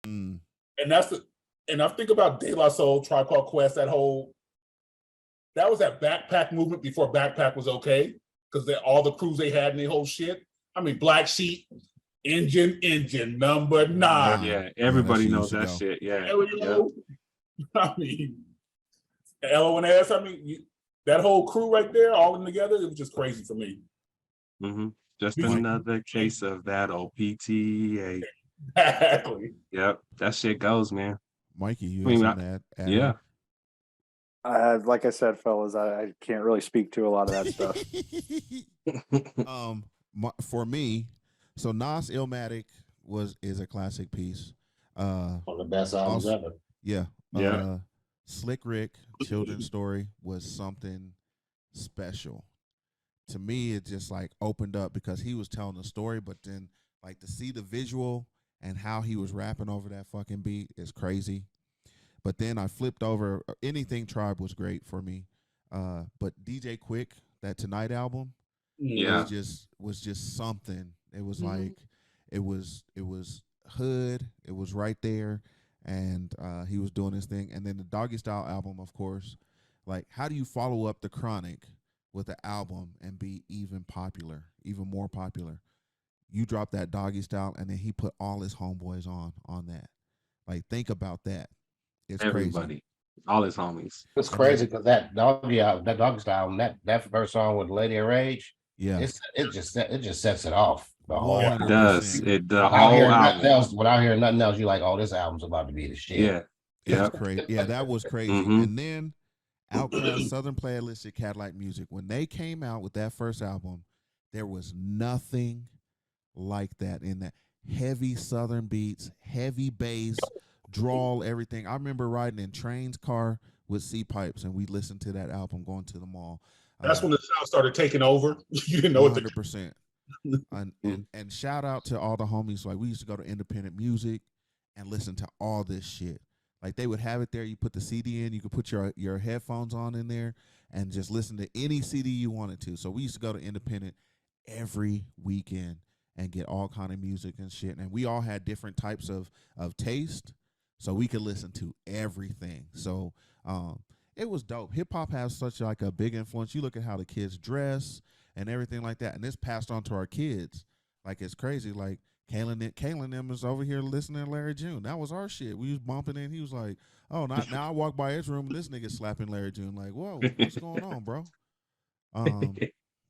Mm. And I think about De La Soul, Tribe Called Quest, that was that backpack movement before backpack was okay. Because all the crews they had and the whole shit. I mean, Black Sheep, Engine, number 9. Yeah, everybody knows that go. shit. Yeah. I mean, LONS, I mean, that whole crew right there, all of them together, it was just crazy for me. Just another case of that old PTA. Exactly. Yep, that shit goes, man. Mikey, you have something to add? Yeah. Like I said, fellas, I can't really speak to a lot of that stuff. For me, so Nas Illmatic is a classic piece. One of the best albums ever. Yeah. Yeah. Slick Rick, Children's Story was something special. To me, it just like opened up because he was telling a story, but then like to see the visual and how he was rapping over that fucking beat is crazy. But then I flipped over. Anything Tribe was great for me. But DJ Quick, that Tonight album, was just something. It was like it was hood. It was right there, and he was doing his thing. And then the Doggy Style album, of course. Like, how do you follow up the Chronic with an album and be even more popular? You drop that Doggy Style, and then he put all his homeboys on that. Like, think about that. It's everybody, crazy. All his homies. It's crazy because that Doggy Style, that first song with Lady of Rage, yeah, it just sets it off. The whole It does. The whole whole album. Without hearing nothing else, you're like, oh, this album's about to be the shit. Yeah. It was crazy. Yeah, that was crazy. And then Outkast, Southern Playalistic, Cadillac Music, when they came out with that first album, there was nothing like that in that. Heavy Southern beats, heavy bass, drawl, everything. I remember riding in Train's car with C-pipes, and we listened to that album going to the mall. That's when the sound started taking over. You didn't know what 100%. And shout out to all the homies. Like, we used to go to Independent Music and listen to all this shit. Like, they would have it there. You put the CD in. You could put your headphones on in there and just listen to any CD you wanted to. So we used to go to Independent every weekend and get all kind of music and shit. And we all had different types of taste, so we could listen to everything. So it was dope. Hip hop has such like a big influence. You look at how the kids dress and everything like that, and this passed on to our kids. Like, it's crazy. Like, Kalen them is over here listening to Larry June. That was our shit. We was bumping in. He was like, oh, now I walk by his room and this nigga slapping Larry June. Like, whoa, what's going on, bro?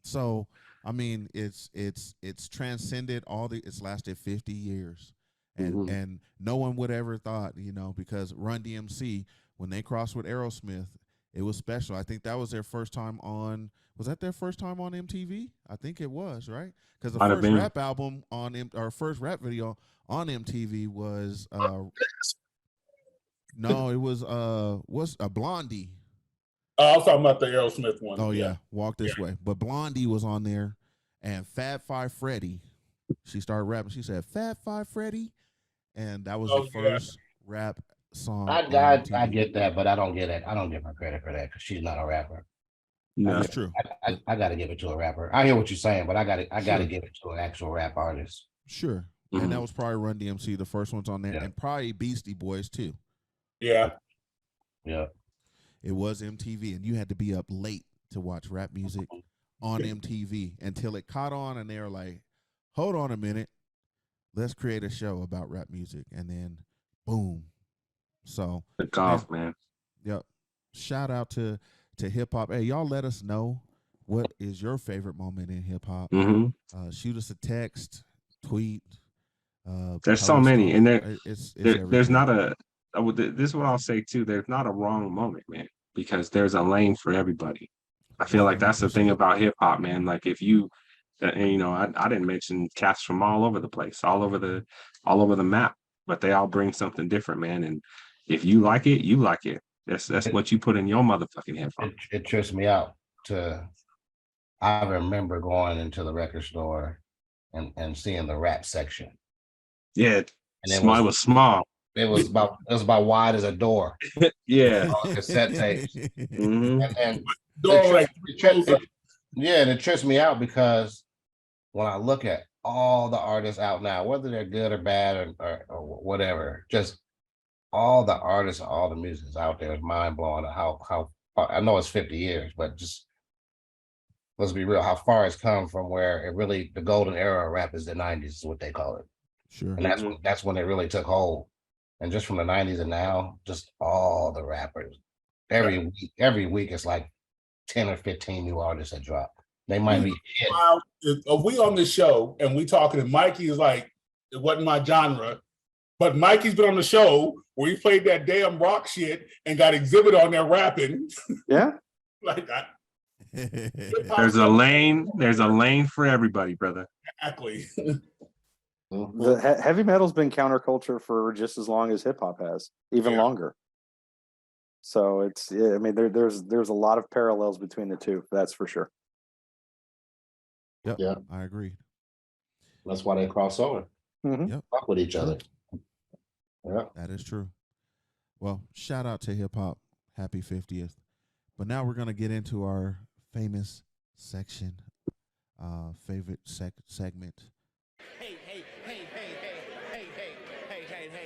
So I mean, it's transcended it's lasted 50 years. And no one would ever thought, because Run DMC, when they crossed with Aerosmith, it was special. I think that was their first time on. Was that their first time on MTV? I think it was, right? Because the first rap album our first rap video on MTV was no, it was what's a Blondie. I was talking about the Aerosmith one. Oh yeah, Walk This Way. But Blondie was on there, and Fat Five Freddy. She started rapping. She said Fat Five Freddy, and that was the first rap song. I get that, but I don't get it. I don't give her credit for that because she's not a rapper. No, that's true. I got to give it to a rapper. I hear what you're saying, but I got to give it to an actual rap artist. Sure. And that was probably Run DMC, the first ones on there, and probably Beastie Boys too. Yeah. Yeah. It was MTV, and you had to be up late to watch rap music on MTV until it caught on, and they were like, hold on a minute, let's create a show about rap music, and then boom. So the golf, man. Yep. Shout out to hip hop. Hey, y'all let us know what is your favorite moment in hip hop. Shoot us a text, tweet. There's so many, and there's not a. This is what I'll say too. There's not a wrong moment, man, because there's a lane for everybody. I feel like that's the thing about hip hop, man. Like if you, I didn't mention cats from all over the place, all over the map, but they all bring something different, man. And if you like it, you like it. That's what you put in your motherfucking headphones. It trips me out I remember going into the record store and seeing the rap section. Yeah, it was small. It was about wide as a door. Yeah. Cassette tapes. Mhm. And Door like and it trips me out because when I look at all the artists out now, whether they're good or bad or whatever, just all the artists, all the musicians out there is mind blowing. How I know it's 50 years, but just let's be real, how far it's come from where it really the golden era of rap is the 90s is what they call it. Sure. And that's when it really took hold. And just from the 90s and now, just all the rappers. Every week it's like 10 or 15 new artists that drop. They might be hit. If we on the show and we talking, and Mikey is like, it wasn't my genre, but Mikey's been on the show where he played that damn rock shit and got exhibit on there rapping. Yeah. Like that. There's a lane for everybody, brother. Exactly. The heavy metal's been counterculture for just as long as hip hop has, even longer. So it's, I mean, there's a lot of parallels between the two. That's for sure. Yep. Yeah. I agree. That's why they cross over. Mm-hmm. Yep. Fuck with each other. Yeah. That is true. Well, shout out to hip hop. Happy 50th. But now we're going to get into our famous section, favorite segment.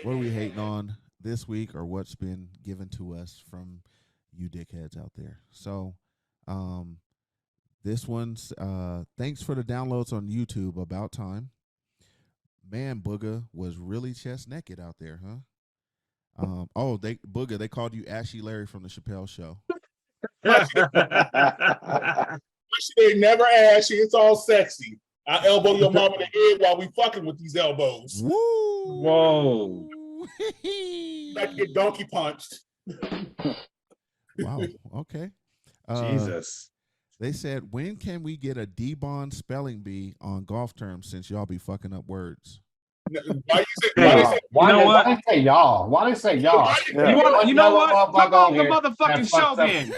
What are we hating on this week, or what's been given to us from you dickheads out there? So, this one's thanks for the downloads on YouTube. About time. Man, Buga was really chest naked out there, huh? Buga, they called you Ashy Larry from the Chappelle Show. They never ashy. It's all sexy. I elbow your mom in the head while we fucking with these elbows. Woo! Whoa. Like get donkey punched. Wow. Okay. Jesus. They said, when can we get a D-Bond spelling bee on golf terms since y'all be fucking up words? Why they say y'all? Why they say y'all? You know what? Come on the motherfucking show, then.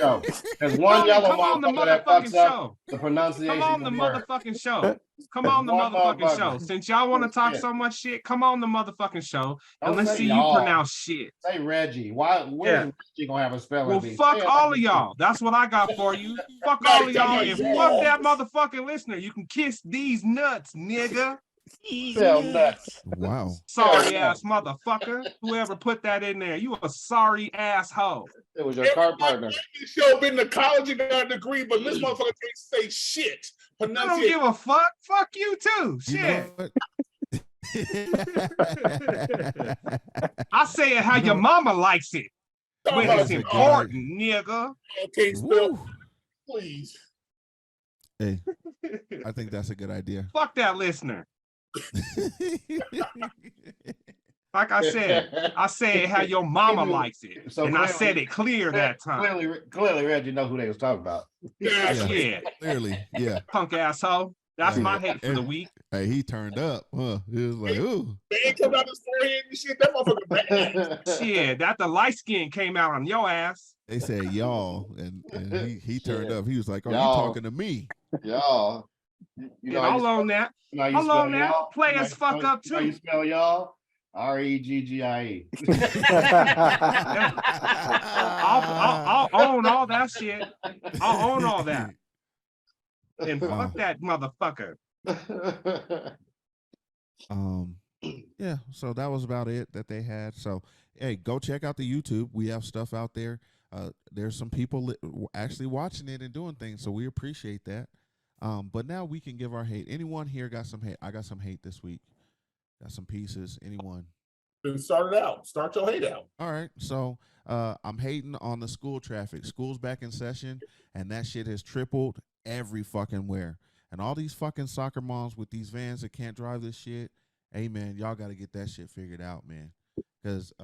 There's one yellow come on the motherfucker that motherfucking fucks show. up the pronunciation. Come on the motherfucking show. Come on the motherfucking show. Since y'all want to talk so much shit, come on the motherfucking show and let's see you pronounce shit. Say Reggie. Why? When is Reggie gonna have a spelling bee? Well, fuck all of y'all. That's what I got for you. Fuck all of y'all and fuck that motherfucking listener. You can kiss these nuts, nigga. Sell nuts. Wow. Sorry ass motherfucker. Whoever put that in there, you a sorry asshole. It was your car partner. This show been to college and got a degree, but this motherfucker can't say shit. I don't give a fuck. Fuck you too. Shit. I say it how your mama likes it. When it's important, nigga. Okay, spell, please. Hey, I think that's a good idea. Fuck that listener. Like I said it how your mama likes it. So and clearly, I said it clear that time. Clearly, Reggie know who they was talking about. Yeah. Clearly, yeah. Punk asshole. That's my hate for the week. Hey, he turned up. Huh? He was like, ooh. They ain't come out his forehead and shit. That motherfucker bad. Shit, that the light skin came out on your ass. They said y'all, and he turned up. He was like, oh, y'all. You talking to me. Y'all. You know, I'll own that. I'll own that. Players fuck up too. How you spell y'all? REGGIE. I'll own all that shit. I'll own all that. And fuck that motherfucker. Yeah, so that was about it that they had. So hey, go check out the YouTube. We have stuff out there. There's some people actually watching it and doing things, so we appreciate that. But now we can give our hate. Anyone here got some hate? I got some hate this week. Got some pieces. Anyone? Then start it out. Start your hate out. All right. So I'm hating on the school traffic. School's back in session, and that shit has tripled every fucking where. And all these fucking soccer moms with these vans that can't drive this shit, hey, man, y'all got to get that shit figured out, man. Because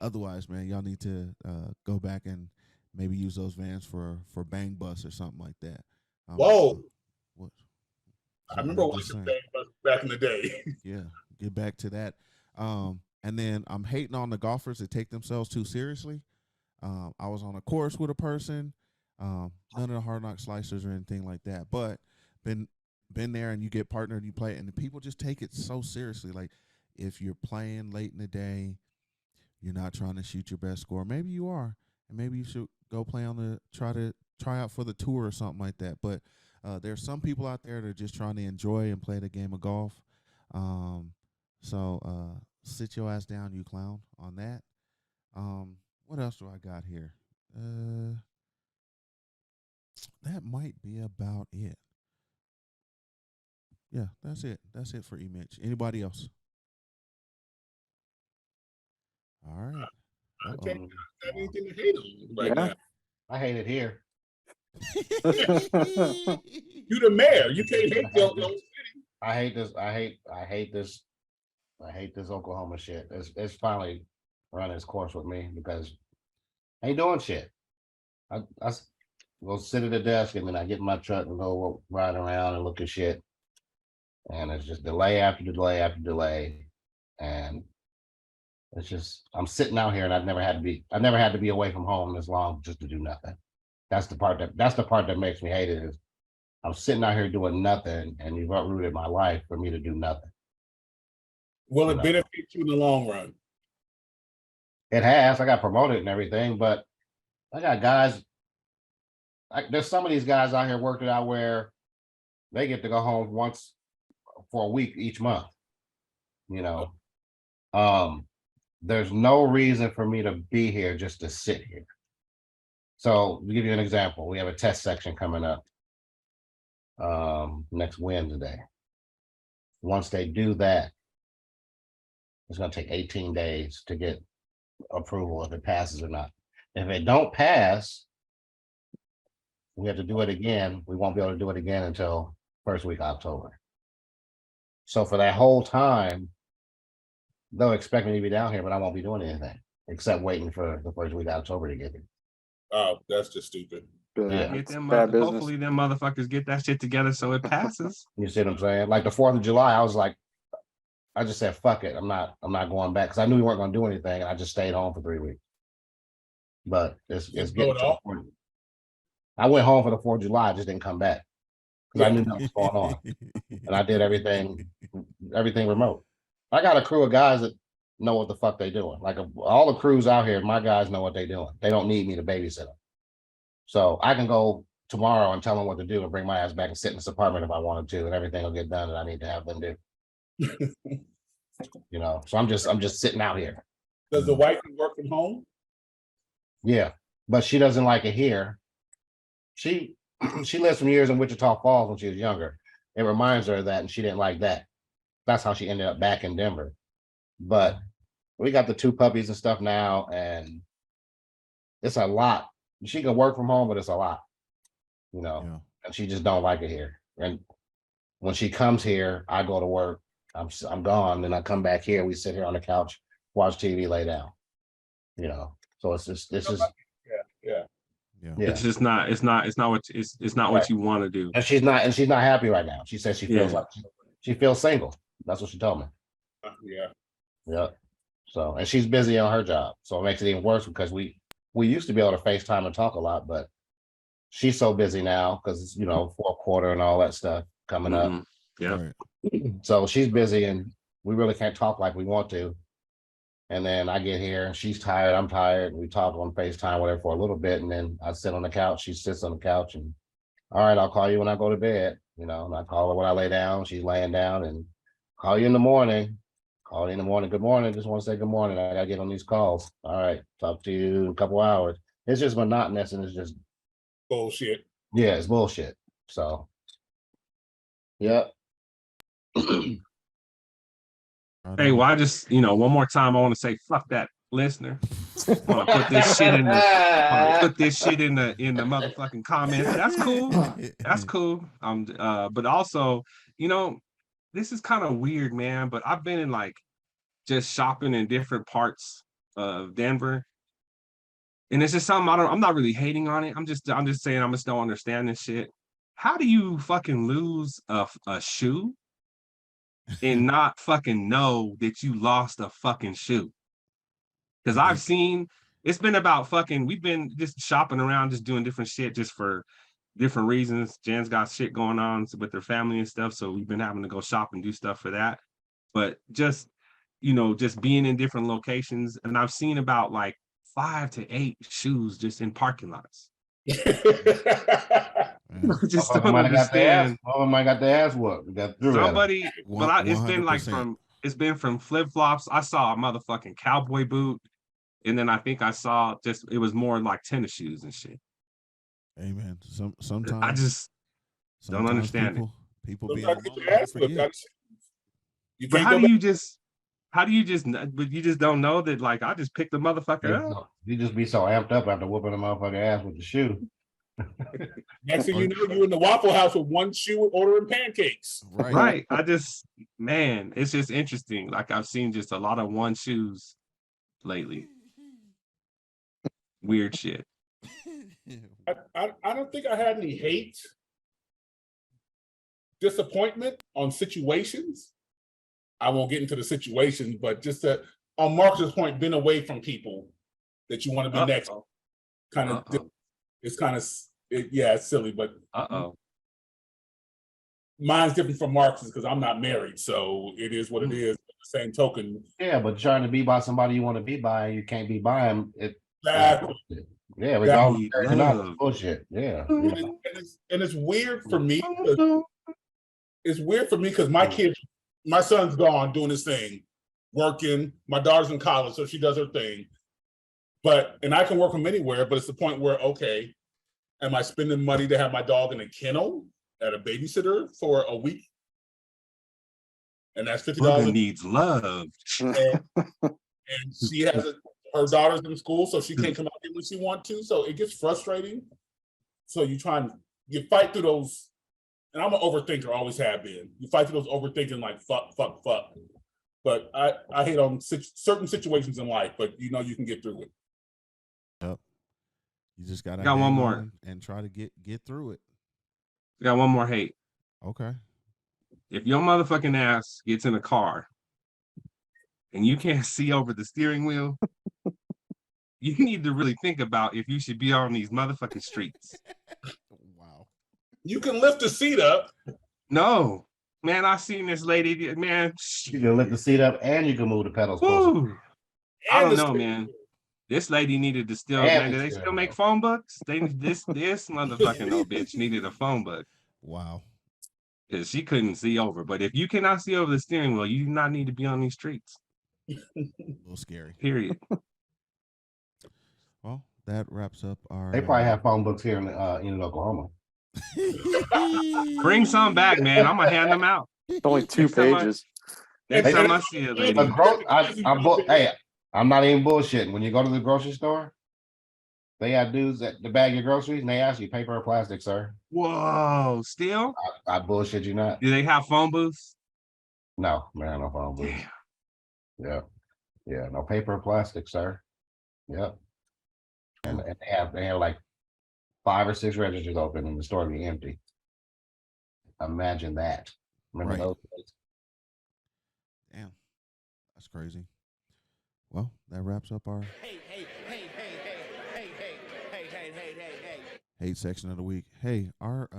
otherwise, man, y'all need to go back and maybe use those vans for Bang Bus or something like that. Whoa. What? I remember watching Bang Bus back in the day. Yeah, get back to that. And then I'm hating on the golfers that take themselves too seriously. I was on a course with a person, none of the Hard Knock Slicers or anything like that, but been there and you get partnered, you play, and the people just take it so seriously. Like if you're playing late in the day you're not trying to shoot your best score. Maybe you are, and maybe you should go play on the try out for the tour or something like that. But there's some people out there that are just trying to enjoy and play the game of golf. So sit your ass down, you clown, on that. What else do I got here? That might be about it. Yeah, that's it. That's it for Emitch. Anybody else? All right. I Uh-oh. can't have anything to hate on right Yeah. now. I hate it here. You the mayor. You can't hate your city. I hate this. I hate this. I hate this Oklahoma shit. It's finally run its course with me because I ain't doing shit. I go sit at the desk and then I get in my truck and go ride around and look at shit. And it's just delay after delay after delay. And it's just I'm sitting out here and I've never had to be away from home this long just to do nothing. That's the part that makes me hate it is I'm sitting out here doing nothing and you've uprooted my life for me to do nothing. Will it benefit you in the long run? It has. I got promoted and everything, but I got guys. There's some of these guys out here working out where they get to go home once for a week each month. You know, there's no reason for me to be here just to sit here. So to give you an example, we have a test section coming up next Wednesday. Once they do that, it's going to take 18 days to get approval if it passes or not. If it don't pass, we have to do it again. We won't be able to do it again until first week of October. So for that whole time, they'll expect me to be down here, but I won't be doing anything except waiting for the first week of October to get here. Oh, that's just stupid. Yeah, Get them bad business. hopefully them motherfuckers get that shit together so it passes. You see what I'm saying? Like the 4th of July, I was like, I just said, fuck it. I'm not going back because I knew we weren't going to do anything. And I just stayed home for 3 weeks. But it's getting to the point. I went home for the 4th of July. I just didn't come back because I knew nothing was going on. And I did everything remote. I got a crew of guys that know what the fuck they doing. Like all the crews out here, my guys know what they doing. They don't need me to babysit them. So I can go tomorrow and tell them what to do and bring my ass back and sit in this apartment if I wanted to, and everything will get done that I need to have them do. You know, so I'm just sitting out here. Does the wife work from home? Yeah, but she doesn't like it here. She lived some years in Wichita Falls when she was younger. It reminds her of that, and she didn't like that. That's how she ended up back in Denver. But we got the 2 puppies and stuff now, and it's a lot. She can work from home, but it's a lot, you know, and she just don't like it here. And when she comes here, I go to work. I'm gone, then I come back here. We sit here on the couch, watch TV, lay down. You know, so it's just yeah. It's just not. It's not what you want to do. And she's not happy right now. She says she feels like she feels single. That's what she told me. Yeah. So, and she's busy on her job, so it makes it even worse because we used to be able to FaceTime and talk a lot, but she's so busy now because it's, you know, 4th quarter and all that stuff coming up. Yeah. So she's busy and we really can't talk like we want to. And then I get here and she's tired, I'm tired. We talk on FaceTime, whatever, for a little bit. And then I sit on the couch, she sits on the couch and, all right, I'll call you when I go to bed. You know, and I call her when I lay down, she's laying down, and call you in the morning. Call you in the morning. Good morning. Just want to say good morning. I got to get on these calls. All right. Talk to you in a couple hours. It's just monotonous and it's just bullshit. Yeah, it's bullshit. So, yeah. Hey, well, I just, you know, one more time, I want to say, fuck that listener. I want to put this shit in the, motherfucking comments. That's cool. That's cool. But also, you know, this is kind of weird, man. But I've been in like just shopping in different parts of Denver, and it's just something I'm not really hating on it. I'm just saying I just don't understand this shit. How do you fucking lose a shoe and not fucking know that you lost a fucking shoe? Because I've seen, it's been about fucking, we've been just shopping around, just doing different shit just for different reasons. Jen's got shit going on with their family and stuff, so we've been having to go shop and do stuff for that. But just just being in different locations, and I've seen about like 5 to 8 shoes just in parking lots. I just don't understand. Might got the ass whooped. Got through Somebody, it's been like 100%. it's been from flip flops. I saw a motherfucking cowboy boot, and then I think I saw it was more like tennis shoes and shit. Hey man, sometimes I just don't understand people Sometimes be on get the your moment ass to whipped. forget. You But can't how go do back. you just but you just don't know that, like, I just picked the motherfucker up. You just be so amped up after whooping a motherfucker ass with the shoe. Next thing you know, you in the Waffle House with one shoe ordering pancakes. Right. I just, man, it's just interesting. Like, I've seen just a lot of one shoes lately. Weird shit. I don't think I had any hate, disappointment on situations. I won't get into the situations, but just that on Marcus's point, been away from people that you want to be next. Kind of, it's kind of, it's silly, but mine's different from Marcus's because I'm not married, so it is what it is. The same token. Yeah, but trying to be by somebody you want to be by and you can't be by them, Exactly. Yeah, regardless of not bullshit. Yeah. And it's weird for me. It's weird for me because my son's gone doing his thing, working. My daughter's in college, so she does her thing. And I can work from anywhere, but it's the point where, okay, am I spending money to have my dog in a kennel at a babysitter for a week? And that's $50. Buga needs love. And she has her daughter's in school, so she can't come out here when she wants to. So it gets frustrating. So you fight through those. And I'm an overthinker, always have been. You fight through those overthinking like fuck. But I hate on certain situations in life, but you can get through it. Yep. You just gotta got one more and try to get through it. Got one more hate. Okay. If your motherfucking ass gets in a car and you can't see over the steering wheel, you need to really think about if you should be on these motherfucking streets. Wow. You can lift the seat up. No. Man, I seen this lady, man. You can lift the seat up and you can move the pedals closer. I don't know, man. This lady needed to still, man, do they still make phone books? This motherfucking old bitch needed a phone book. Wow. Because she couldn't see over. But if you cannot see over the steering wheel, you do not need to be on these streets. A little scary. Period. Well, that wraps up our. They probably have phone books here in Oklahoma. Bring some back, man. I'm gonna hand them out. It's only 2 pages. Next time I see it, lady. Hey, I'm not even bullshitting. When you go to the grocery store, they have dudes that to bag your groceries, and they ask you paper or plastic, sir. Whoa, still? I bullshit you not. Do they have phone booths? No, man, no phone booths. Yeah, no paper or plastic, sir. Yep. And they have like 5 or 6 registers open and the store be empty. Imagine that. Remember those days? Damn, that's crazy. Well, that wraps up our hate section of the week. Hey, our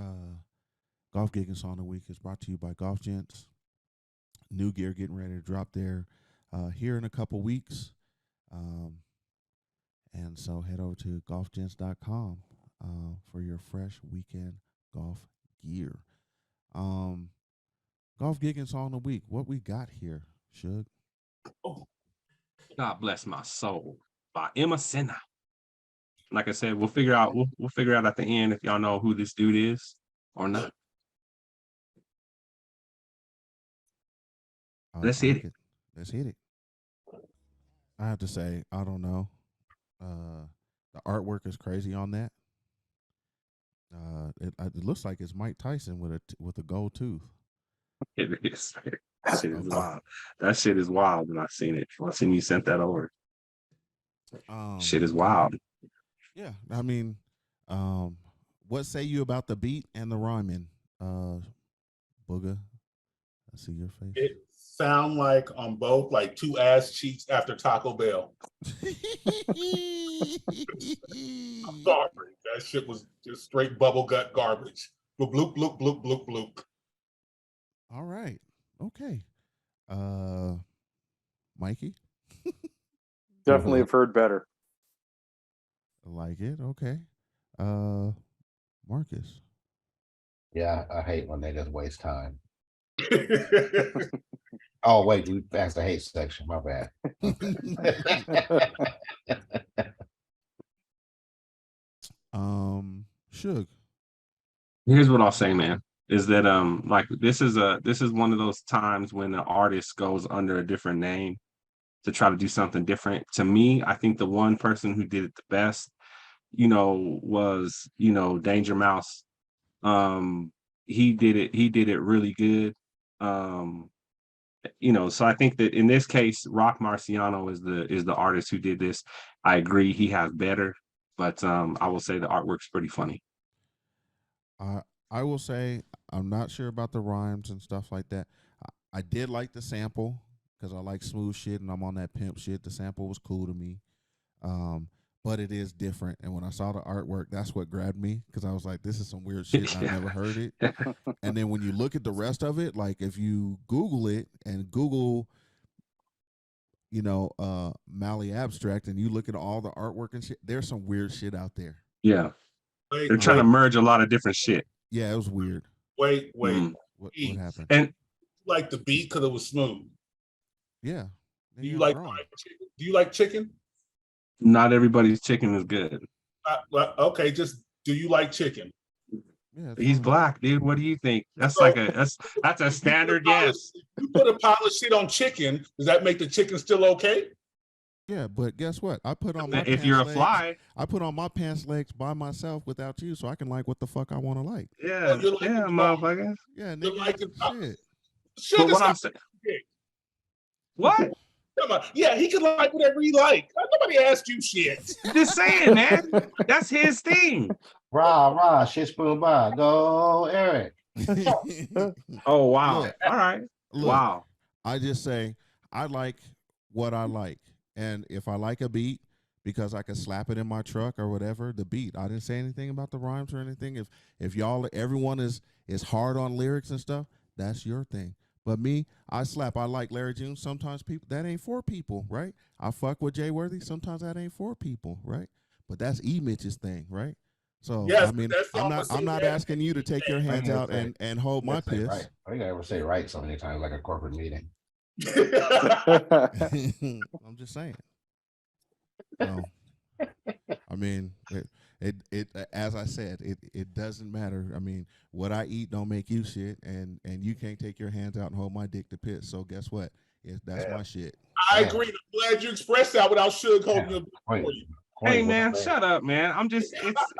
golf gigging song of the week is brought to you by Golf Gents. New gear getting ready to drop there here in a couple weeks. And so head over to golfgents.com for your fresh weekend golf gear. Golf gigging song of the week. What we got here, Suge? God Bless My Soul by Emma Senna. Like I said, we'll figure out at the end if y'all know who this dude is or not. Let's hit it. Let's hit it. I have to say, I don't know. The artwork is crazy on that. It looks like it's Mike Tyson with a gold tooth. It is. That shit is wild. That shit is wild when I seen it. I seen you sent that over. Shit is wild. Yeah, I mean, what say you about the beat and the rhyming? Buga, I see your face. It sound like on both like 2 ass cheeks after Taco Bell. I'm sorry, that shit was just straight bubble gut garbage. Bloop bloop bloop bloop bloop bloop. All right. Okay. Mikey? Definitely have heard better. Like it? Okay. Marcus. Yeah, I hate when they just waste time. Oh, wait, you passed the hate section. My bad. Suge. Here's what I'll say, man, is that like this is one of those times when an artist goes under a different name to try to do something different. To me, I think the one person who did it the best, was, Danger Mouse. He did it really good. So I think that in this case, Rock Marciano is the artist who did this. I agree he has better, but I will say the artwork's pretty funny. I will say I'm not sure about the rhymes and stuff like that. I did like the sample because I like smooth shit and I'm on that pimp shit. The sample was cool to me. But it is different. And when I saw the artwork, that's what grabbed me because I was like, this is some weird shit. And I've never heard it. And then when you look at the rest of it, like if you Google it and Google, Mali Abstract and you look at all the artwork and shit, there's some weird shit out there. Yeah. They're trying to merge a lot of different shit. Yeah, it was weird. Wait. What happened? And like the beat because it was smooth. Yeah. Do you like chicken? Do you like chicken? Not everybody's chicken is good. Okay, just do you like chicken? Yeah, he's black, dude. What do you think? That's that's a standard yes. You put a pile of shit on chicken, does that make the chicken still okay? Yeah, but guess what? I put on my if you're a fly, I put on my pants legs by myself without you, so I can like what the fuck I want to like. Yeah, motherfucker. Yeah, nigga. Shit. But what I'm saying, what? Come on. Yeah, he can like whatever he like. Nobody asked you shit. Just saying, man. That's his thing. Rah, shit spoon by. Go, Eric. Oh, wow. Look, all right. Wow. I just say I like what I like. And if I like a beat because I can slap it in my truck or whatever, the beat. I didn't say anything about the rhymes or anything. If everyone is hard on lyrics and stuff, that's your thing. But me, I like Larry June. Sometimes that ain't for people, right? I fuck with Jay Worthy. Sometimes that ain't for people, right? But that's Emitch's thing, right? So yes, I mean, I'm not asking you to take your hands out and hold my piss. Right. I think I ever say right so many times like a corporate meeting. I'm just saying. So, I mean, it as I said, it doesn't matter. I mean, what I eat don't make you shit, and you can't take your hands out and hold my dick to piss. So guess what? That's my shit. I agree. I'm glad you expressed that without sugarcoating your for you. Hey man, shut up, man. It's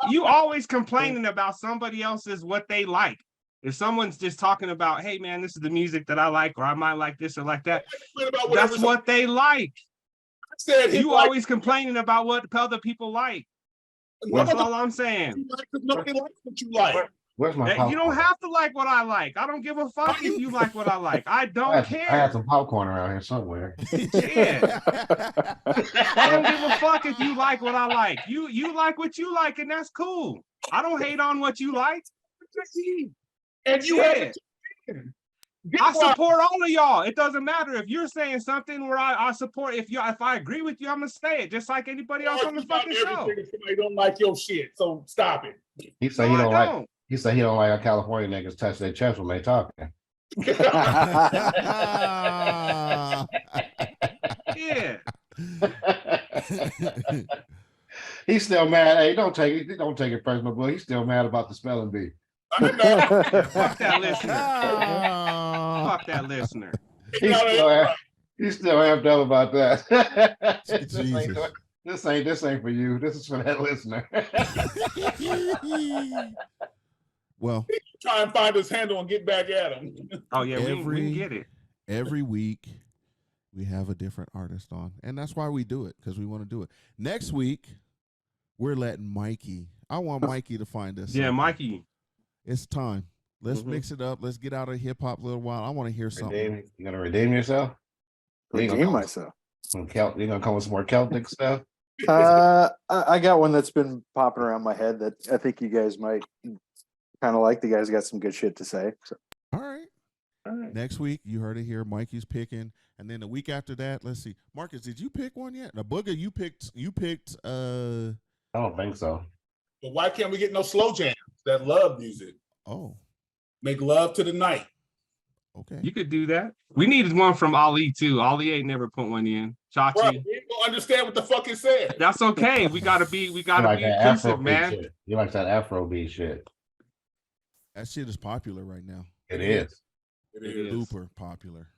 you always complaining about somebody else's what they like. If someone's just talking about, hey man, this is the music that I like, or I might like this or like that, that's what they like. You always complaining about what other people like. That's all I'm saying. Nobody likes what you like. Where's my popcorn? You don't have to like what I like. I don't give a fuck if you like what I like. I don't care. I had some popcorn around here somewhere. Yeah. I don't give a fuck if you like what I like. You like what you like, and that's cool. I don't hate on what you like. And you have I support all of y'all. It doesn't matter if you're saying something where I support. If I agree with you, I'm gonna say it, just like anybody else on the fucking show. Somebody don't like your shit, so stop it. He said he don't like. He said he don't like how California niggas touch their chest when they talking. Yeah. He's still mad. Hey, don't take it personal, but he's still mad about the spelling bee. Fuck that listener. Fuck that listener. He's still amped up about that. Jesus. This ain't for you. This is for that listener. Well, try and find his handle and get back at him. Oh yeah, we can get it. Every week we have a different artist on, and that's why we do it, because we want to do it. Next week we're letting Mikey. I want Mikey to find us. Yeah, something. Mikey. It's time. Let's mix it up. Let's get out of hip hop a little while. I want to hear something. You gonna redeem yourself? Redeem myself. You gonna come with some more Celtic stuff? I got one that's been popping around my head that I think you guys might kind of like. The guy's got some good shit to say. So. All right. All right. Next week, you heard it here. Mikey's picking, and then the week after that, let's see. Marcus, did you pick one yet? The Buga, you picked. I don't think so. But why can't we get no slow jams that love music? Oh, Make love to the night. okay. You could do that. We needed one from Ali too. Ali ain't never put one in. Bro, Chachi. we don't understand what the fuck it said. That's okay. We gotta be You like that inclusive, Afrobeat man. shit. You like that Afrobeat shit. That shit is popular right now. It is. It is. Super popular.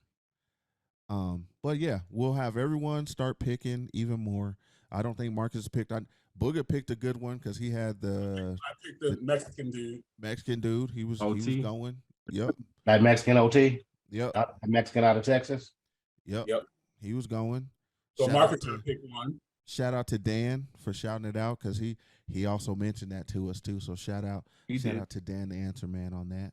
But yeah, we'll have everyone start picking even more. I don't think Marcus picked on. Booger picked a good one because he had I picked the Mexican dude. Mexican dude. He was going. Yep. That Mexican OT? Yep. That Mexican out of Texas? Yep. Yep. He was going. So Shout Marcus out to- picked one. Shout out to Dan for shouting it out because he also mentioned that to us too. So shout out to Dan the Answer Man on that.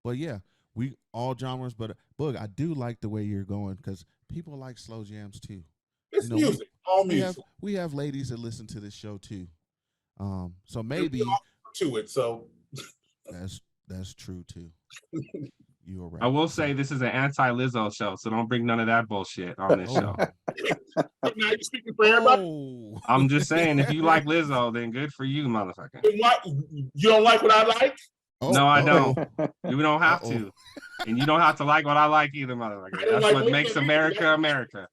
But yeah, we all genres, but Bug, I do like the way you're going because people like slow jams too. It's music, all music. We have ladies that listen to this show too. So maybe to it. So that's true too. You are right. I will say this is an anti-Lizzo show, so don't bring none of that bullshit on this show. now you're speaking for everybody. I'm just saying, if you like Lizzo, then good for you, motherfucker. What? You don't like what I like? No, I don't. You don't have to. And you don't have to like what I like either, motherfucker. That's like what makes Lizzo America either. America.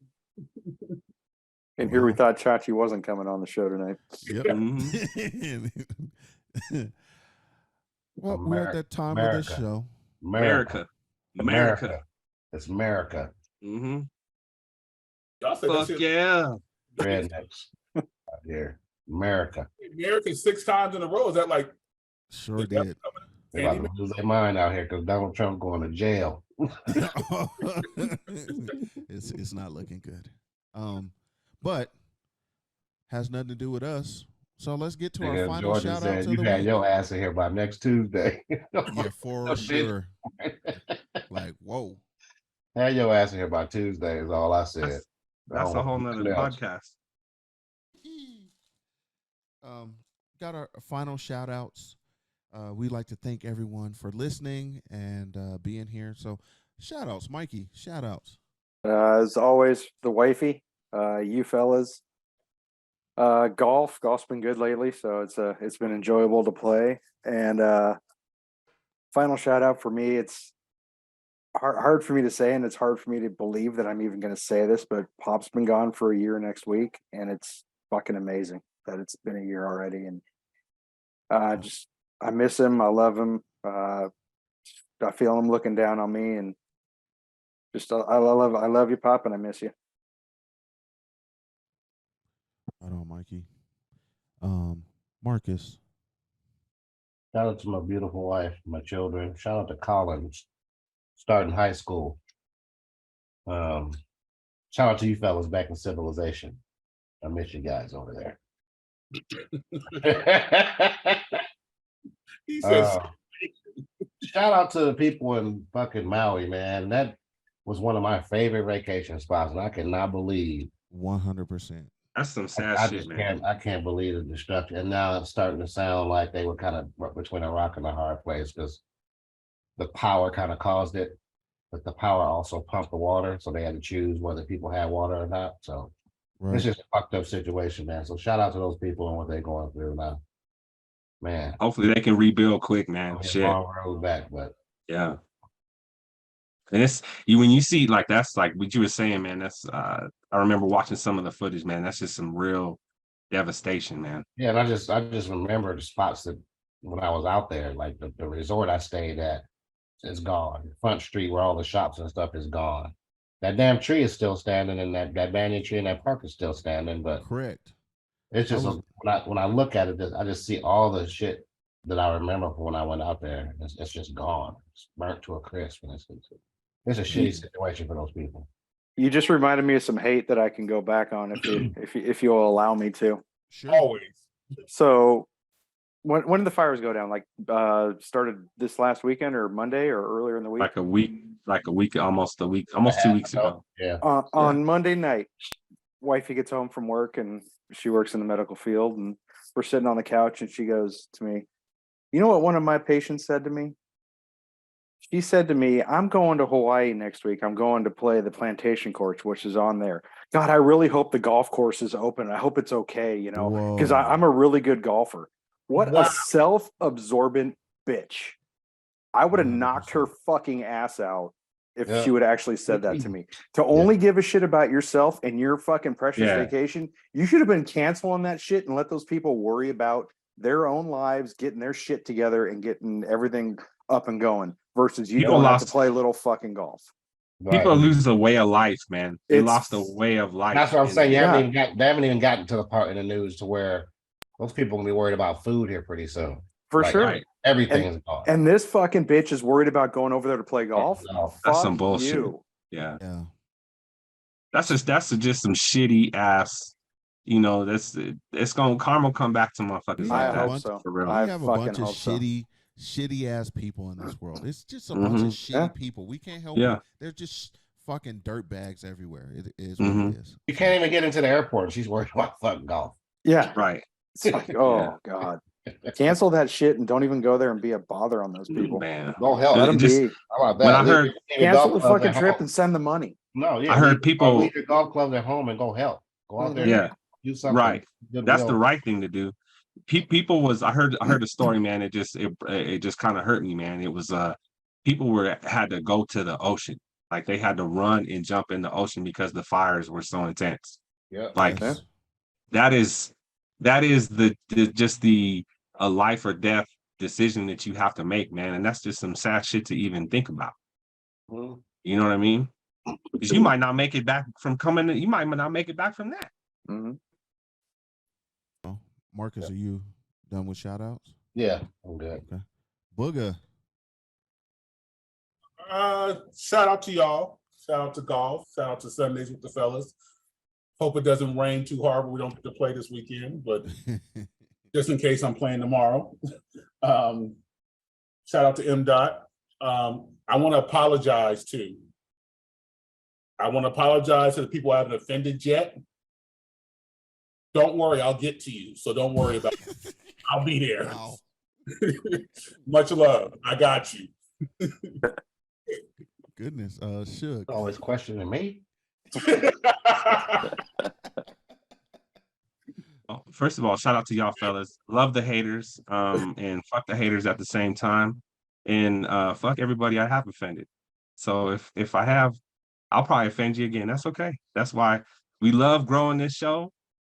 And here we thought Chachi wasn't coming on the show tonight. Yep. Well, America, we're at that time of the show. America. It's America. Mm-hmm. Y'all said that Fuck shit. yeah. Rednecks out here. America. America 6 times in a row. Is that like? Sure did. They're about to lose their mind out here because Donald Trump going to jail. It's not looking good. But has nothing to do with us. So let's get to our final Jordan shout said, outs. you had your ass in here by next Tuesday. Yeah, for sure. Like, whoa. Had your ass in here by Tuesday is all I said. That's a whole nother podcast. Got our final shout outs. We'd like to thank everyone for listening and being here. So shout outs, Mikey, shout outs. As always, the wifey, you fellas. Golf's been good lately, so it's been enjoyable to play. And final shout out for me, it's hard for me to say, and it's hard for me to believe that I'm even going to say this, but Pop's been gone for a year next week, and it's fucking amazing that it's been a year already. And I miss him, I love him. I feel him looking down on me, and just I love you, Pop, and I miss you. Right on, Mikey. Marcus. Shout out to my beautiful wife, my children. Shout out to Collins, starting high school. Shout out to you fellas back in civilization. I miss you guys over there. He says, shout out to the people in fucking Maui, man. That was one of my favorite vacation spots, and I cannot believe 100%. That's some sad shit, man. I can't believe the destruction. And now it's starting to sound like they were kind of between a rock and a hard place because the power kind of caused it, but the power also pumped the water, so they had to choose whether people had water or not. So it's just a fucked up situation, man. So shout out to those people and what they're going through now, man. Hopefully they can rebuild quick, man. Shit. Long road back, but yeah. And it's when you see like that's like what you were saying, man. That's I remember watching some of the footage, man. That's just some real devastation, man. yeah, and I just remember the spots that when I was out there, like the resort I stayed at is gone. Front Street where all the shops and stuff is gone. That damn tree is still standing, and that banyan tree in that park is still standing. But correct. It's just when I look at it, I just see all the shit that I remember from when I went out there. It's just gone. It's burnt to a crisp, and it's a shitty situation for those people. You just reminded me of some hate that I can go back on if you'll allow me to. Sure. always. So when did the fires go down? Like started this last weekend or Monday or earlier in the week? Like a week, almost 2 weeks ago. Yeah. On Monday night, wifey gets home from work and she works in the medical field, and we're sitting on the couch and she goes to me, "You know what one of my patients said to me?" She said to me, I'm going to Hawaii next week. I'm going to play the plantation course, which is on there. God, I really hope the golf course is open. I hope it's okay, because Whoa. I'm a really good golfer. What Wow. a self-absorbent bitch. I would have knocked her 100%. fucking ass out if Yeah. she would have actually said that to me. To only give a shit about yourself and your fucking precious Yeah. vacation, you should have been canceling that shit and let those people worry about their own lives, getting their shit together and getting everything up and going versus you People going out lost- to play little fucking golf. People Right. lose a way of life, man. They It's- lost a way of life. That's what I'm And- saying. They Yeah. haven't even gotten to the part in the news to where those people gonna be worried about food here pretty soon. For Like, sure. right. Everything is gone. And this fucking bitch is worried about going over there to play golf. No. That's Fuck some bullshit. you. Yeah. Yeah. That's just some shitty ass, it's gonna karma come back to motherfuckers We like I have a that. hope so. For real. We I have a fucking bunch of hope so. shitty ass people in this world. It's just a bunch of shitty Yeah. people. We can't help Yeah. it. They're just fucking dirt bags everywhere. It is what Mhm. it is. You can't even get into the airport and she's worried about fucking golf. Yeah. Right. It's like, oh God. Cancel that shit and don't even go there and be a bother on those people. Man. Go help. Let them Just- be. How about that? when I heard- Leave your Cancel golf the clubs fucking at trip home. and send the money. No, yeah. I heard people- leave your golf clubs at home and go help. Go out there. Yeah. And do something. Right. That's the Goodwill. right thing to do. I heard a story, man. It just kind of hurt me, man. It was people had to go to the ocean. Like they had to run and jump in the ocean because the fires were so intense. Yeah. Like Yes. that is a life or death decision that you have to make, man. And that's just some sad shit to even think about. Mhm. You know what I mean? Because you might not make it back from you might not make it back from that. Mhm. Oh, Marcus, are you done with shout outs? Yeah, I'm good. Okay. Buga. Shout out to y'all. Shout out to golf. Shout out to Sundays with the fellas. Hope it doesn't rain too hard, but we don't get to play this weekend. But just in case I'm playing tomorrow. Shout out to M. Dot. I want to apologize too. I want to apologize to the people I haven't offended yet. Don't worry, I'll get to you. So don't worry about it. I'll be there. Wow. Much love. I got you. Goodness. Suge. Always questioning me. Oh, first of all, shout out to y'all fellas. Love the haters, and fuck the haters at the same time. And fuck everybody I have offended. So if I have, I'll probably offend you again. That's okay. That's why we love growing this show.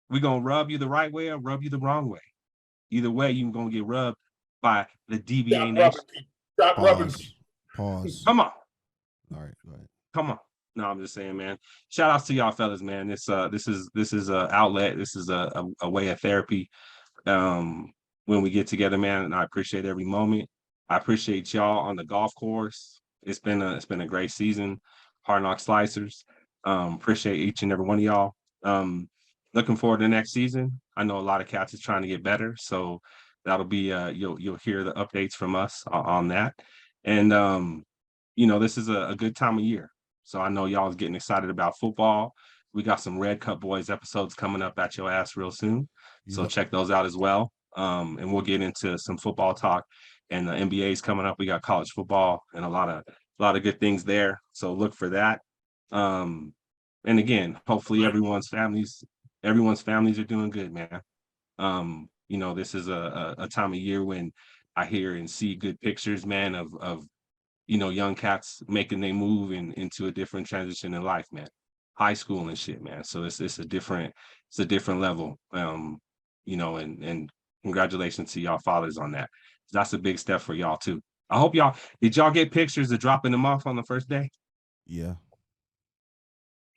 We're gonna rub you the right way or rub you the wrong way. Either way, you're gonna get rubbed by the DBA Nation. Stop rubbing. Pause. Come on. All right, go ahead. Come on. No, I'm just saying, man. Shout outs to y'all fellas, man. This is a outlet. This is a way of therapy. When we get together, man, and I appreciate every moment. I appreciate y'all on the golf course. It's been a great season. Hard Knock Slicers. Appreciate each and every one of y'all. Looking forward to the next season. I know a lot of cats is trying to get better, so that'll be you'll hear the updates from us on that. And this is a good time of year. So I know y'all is getting excited about football. We got some Red Cup Boys episodes coming up at your ass real soon. So Yep. check those out as well. And we'll get into some football talk. And the NBA is coming up. We got college football and a lot of good things there. So look for that. And again, hopefully everyone's families are doing good, man. This is a time of year when I hear and see good pictures, man, of young cats making their move into a different transition in life, man. High school and shit, man. So it's a different level. And congratulations to y'all fathers on that. That's a big step for y'all too. I hope did y'all get pictures of dropping them off on the first day? Yeah.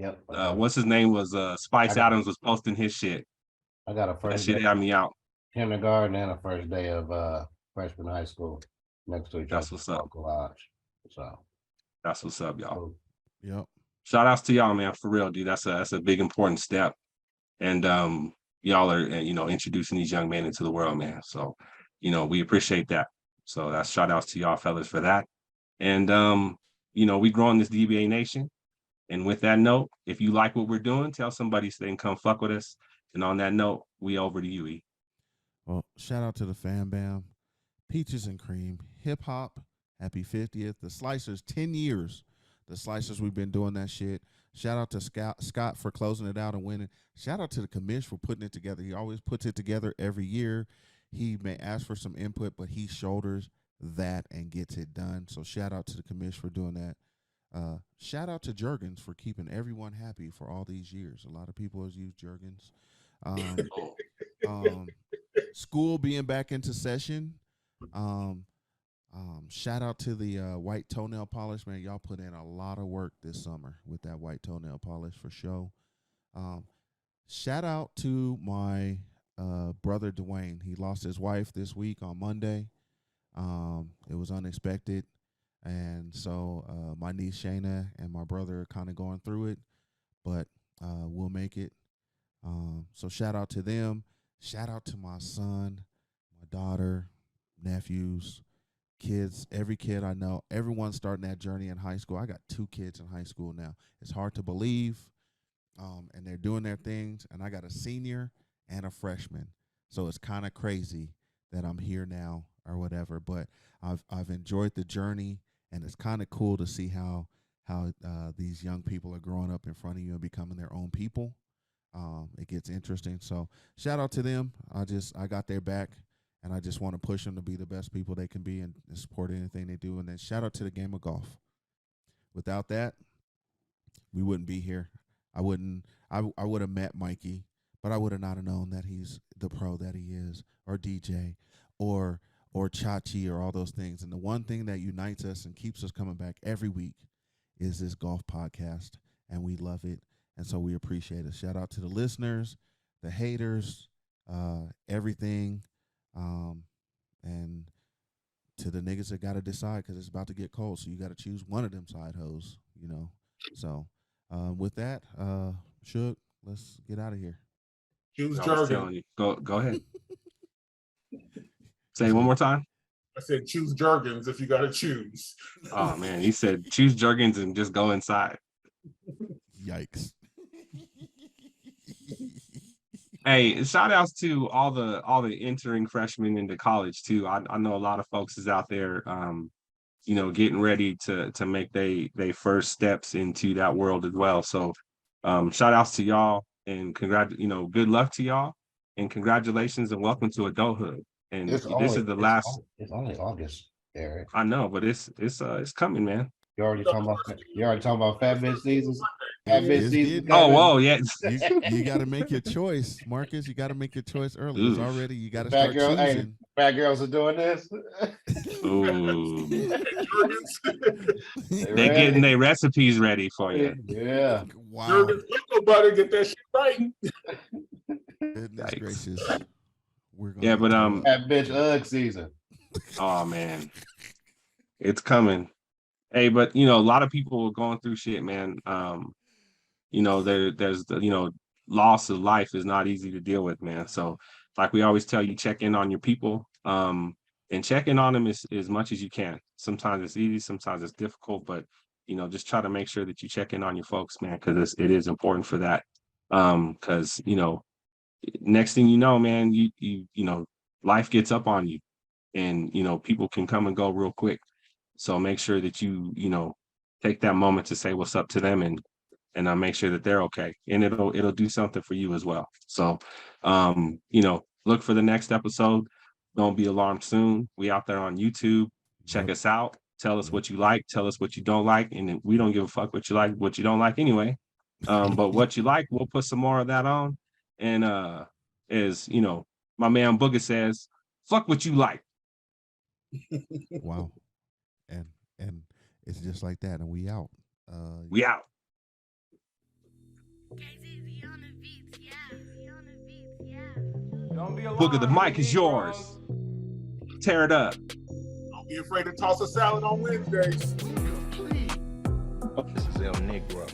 Yep. What's his name was Spice I got- Adams was posting his shit. I got a That first shit day had of me out. kindergarten and a first day of freshman high school next to each That's other. what's up. Garage. So That's what's up, y'all. cool. Yep. Shout outs to y'all, man. For real, dude. That's a big important step. And y'all are introducing these young men into the world, man. So we appreciate that. So that's shout outs to y'all fellas for that. And we growing this DBA Nation. And with that note, if you like what we're doing, tell somebody so they can come fuck with us. And on that note, we over to you, E. Well, shout out to the Fam Bam, Peaches and Cream, Hip Hop Happy 50th. The Slicers, 10 years. The Slicers, we've been doing that shit. Shout out to Scott for closing it out and winning. Shout out to the commish for putting it together. He always puts it together every year. He may ask for some input, but he shoulders that and gets it done. So shout out to the commish for doing that. Shout out to Jergens for keeping everyone happy for all these years. A lot of people have used Jergens. School being back into session. Shout out to the white toenail polish, man. Y'all put in a lot of work this summer with that white toenail polish for show. Shout out to my brother Dwayne. He lost his wife this week on Monday. It was unexpected. And so my niece Shayna and my brother are kind of going through it, but we'll make it. So shout out to them. Shout out to my son, my daughter, nephews, kids, every kid I know. Everyone's starting that journey in high school. I got 2 kids in high school now. It's hard to believe, and they're doing their things. And I got a senior and a freshman. So it's kind of crazy that I'm here now or whatever. But I've enjoyed the journey, and it's kind of cool to see how these young people are growing up in front of you and becoming their own people. It gets interesting. So shout out to them. I got their back, and I just want to push them to be the best people they can be and support anything they do. And then shout out to the game of golf. Without that, we wouldn't be here. I would have met Mikey, but I would have not known that he's the pro that he is, or DJ, or Chachi, or all those things. And the one thing that unites us and keeps us coming back every week is this golf podcast, and we love it. And so we appreciate it. Shout out to the listeners, the haters, everything, and to the niggas that got to decide, because it's about to get cold. So you got to choose one of them side hoes, you know. So with that, Suge, let's get out of here. Choose I was Jergens. telling you. Go ahead. Say it one more time. I said choose Jergens if you got to choose. Oh man, he said choose Jergens and just go inside. Yikes. Hey, shout outs to all the entering freshmen into college too. I know a lot of folks is out there getting ready to make they first steps into that world as well. So shout outs to y'all, and good luck to y'all, and congratulations and welcome to adulthood. And this is the last. It's only August, Eric. I know, but it's coming, man. You already talking about fat bitch seasons. Fat bitch It's season. Oh, whoa, yeah. You got to make your choice, Marcus. You got to make your choice early. It's already, you got to Fat start girl, choosing. fat girls are doing this. Ooh. Jergens. They getting their recipes ready for you. Yeah. Wow. Jergens, cocoa butter, get that shit right. Goodness Yikes. gracious. We're gonna Yeah, but Fat bitch UGG season. oh man, it's coming. Hey, but a lot of people are going through shit, man. There's the loss of life is not easy to deal with, man. So like we always tell you, check in on your people, and check in on them as much as you can. Sometimes it's easy, sometimes it's difficult, but just try to make sure that you check in on your folks, man, because it is important for that. Because next thing you know, man, you life gets up on you, and people can come and go real quick. So make sure that you take that moment to say what's up to them, and make sure that they're okay, and it'll do something for you as well. So look for the next episode. Don't be alarmed soon. We out there on YouTube. Check us out. Tell us what you like. Tell us what you don't like, and we don't give a fuck what you like, what you don't like anyway. But what you like, we'll put some more of that on. And as my man Buga says, fuck what you like. Wow. And it's just like that, and we out. We out. Buga, the mic is yours. Tear it up. Don't be afraid to toss a salad on Wednesdays. This is El Negro.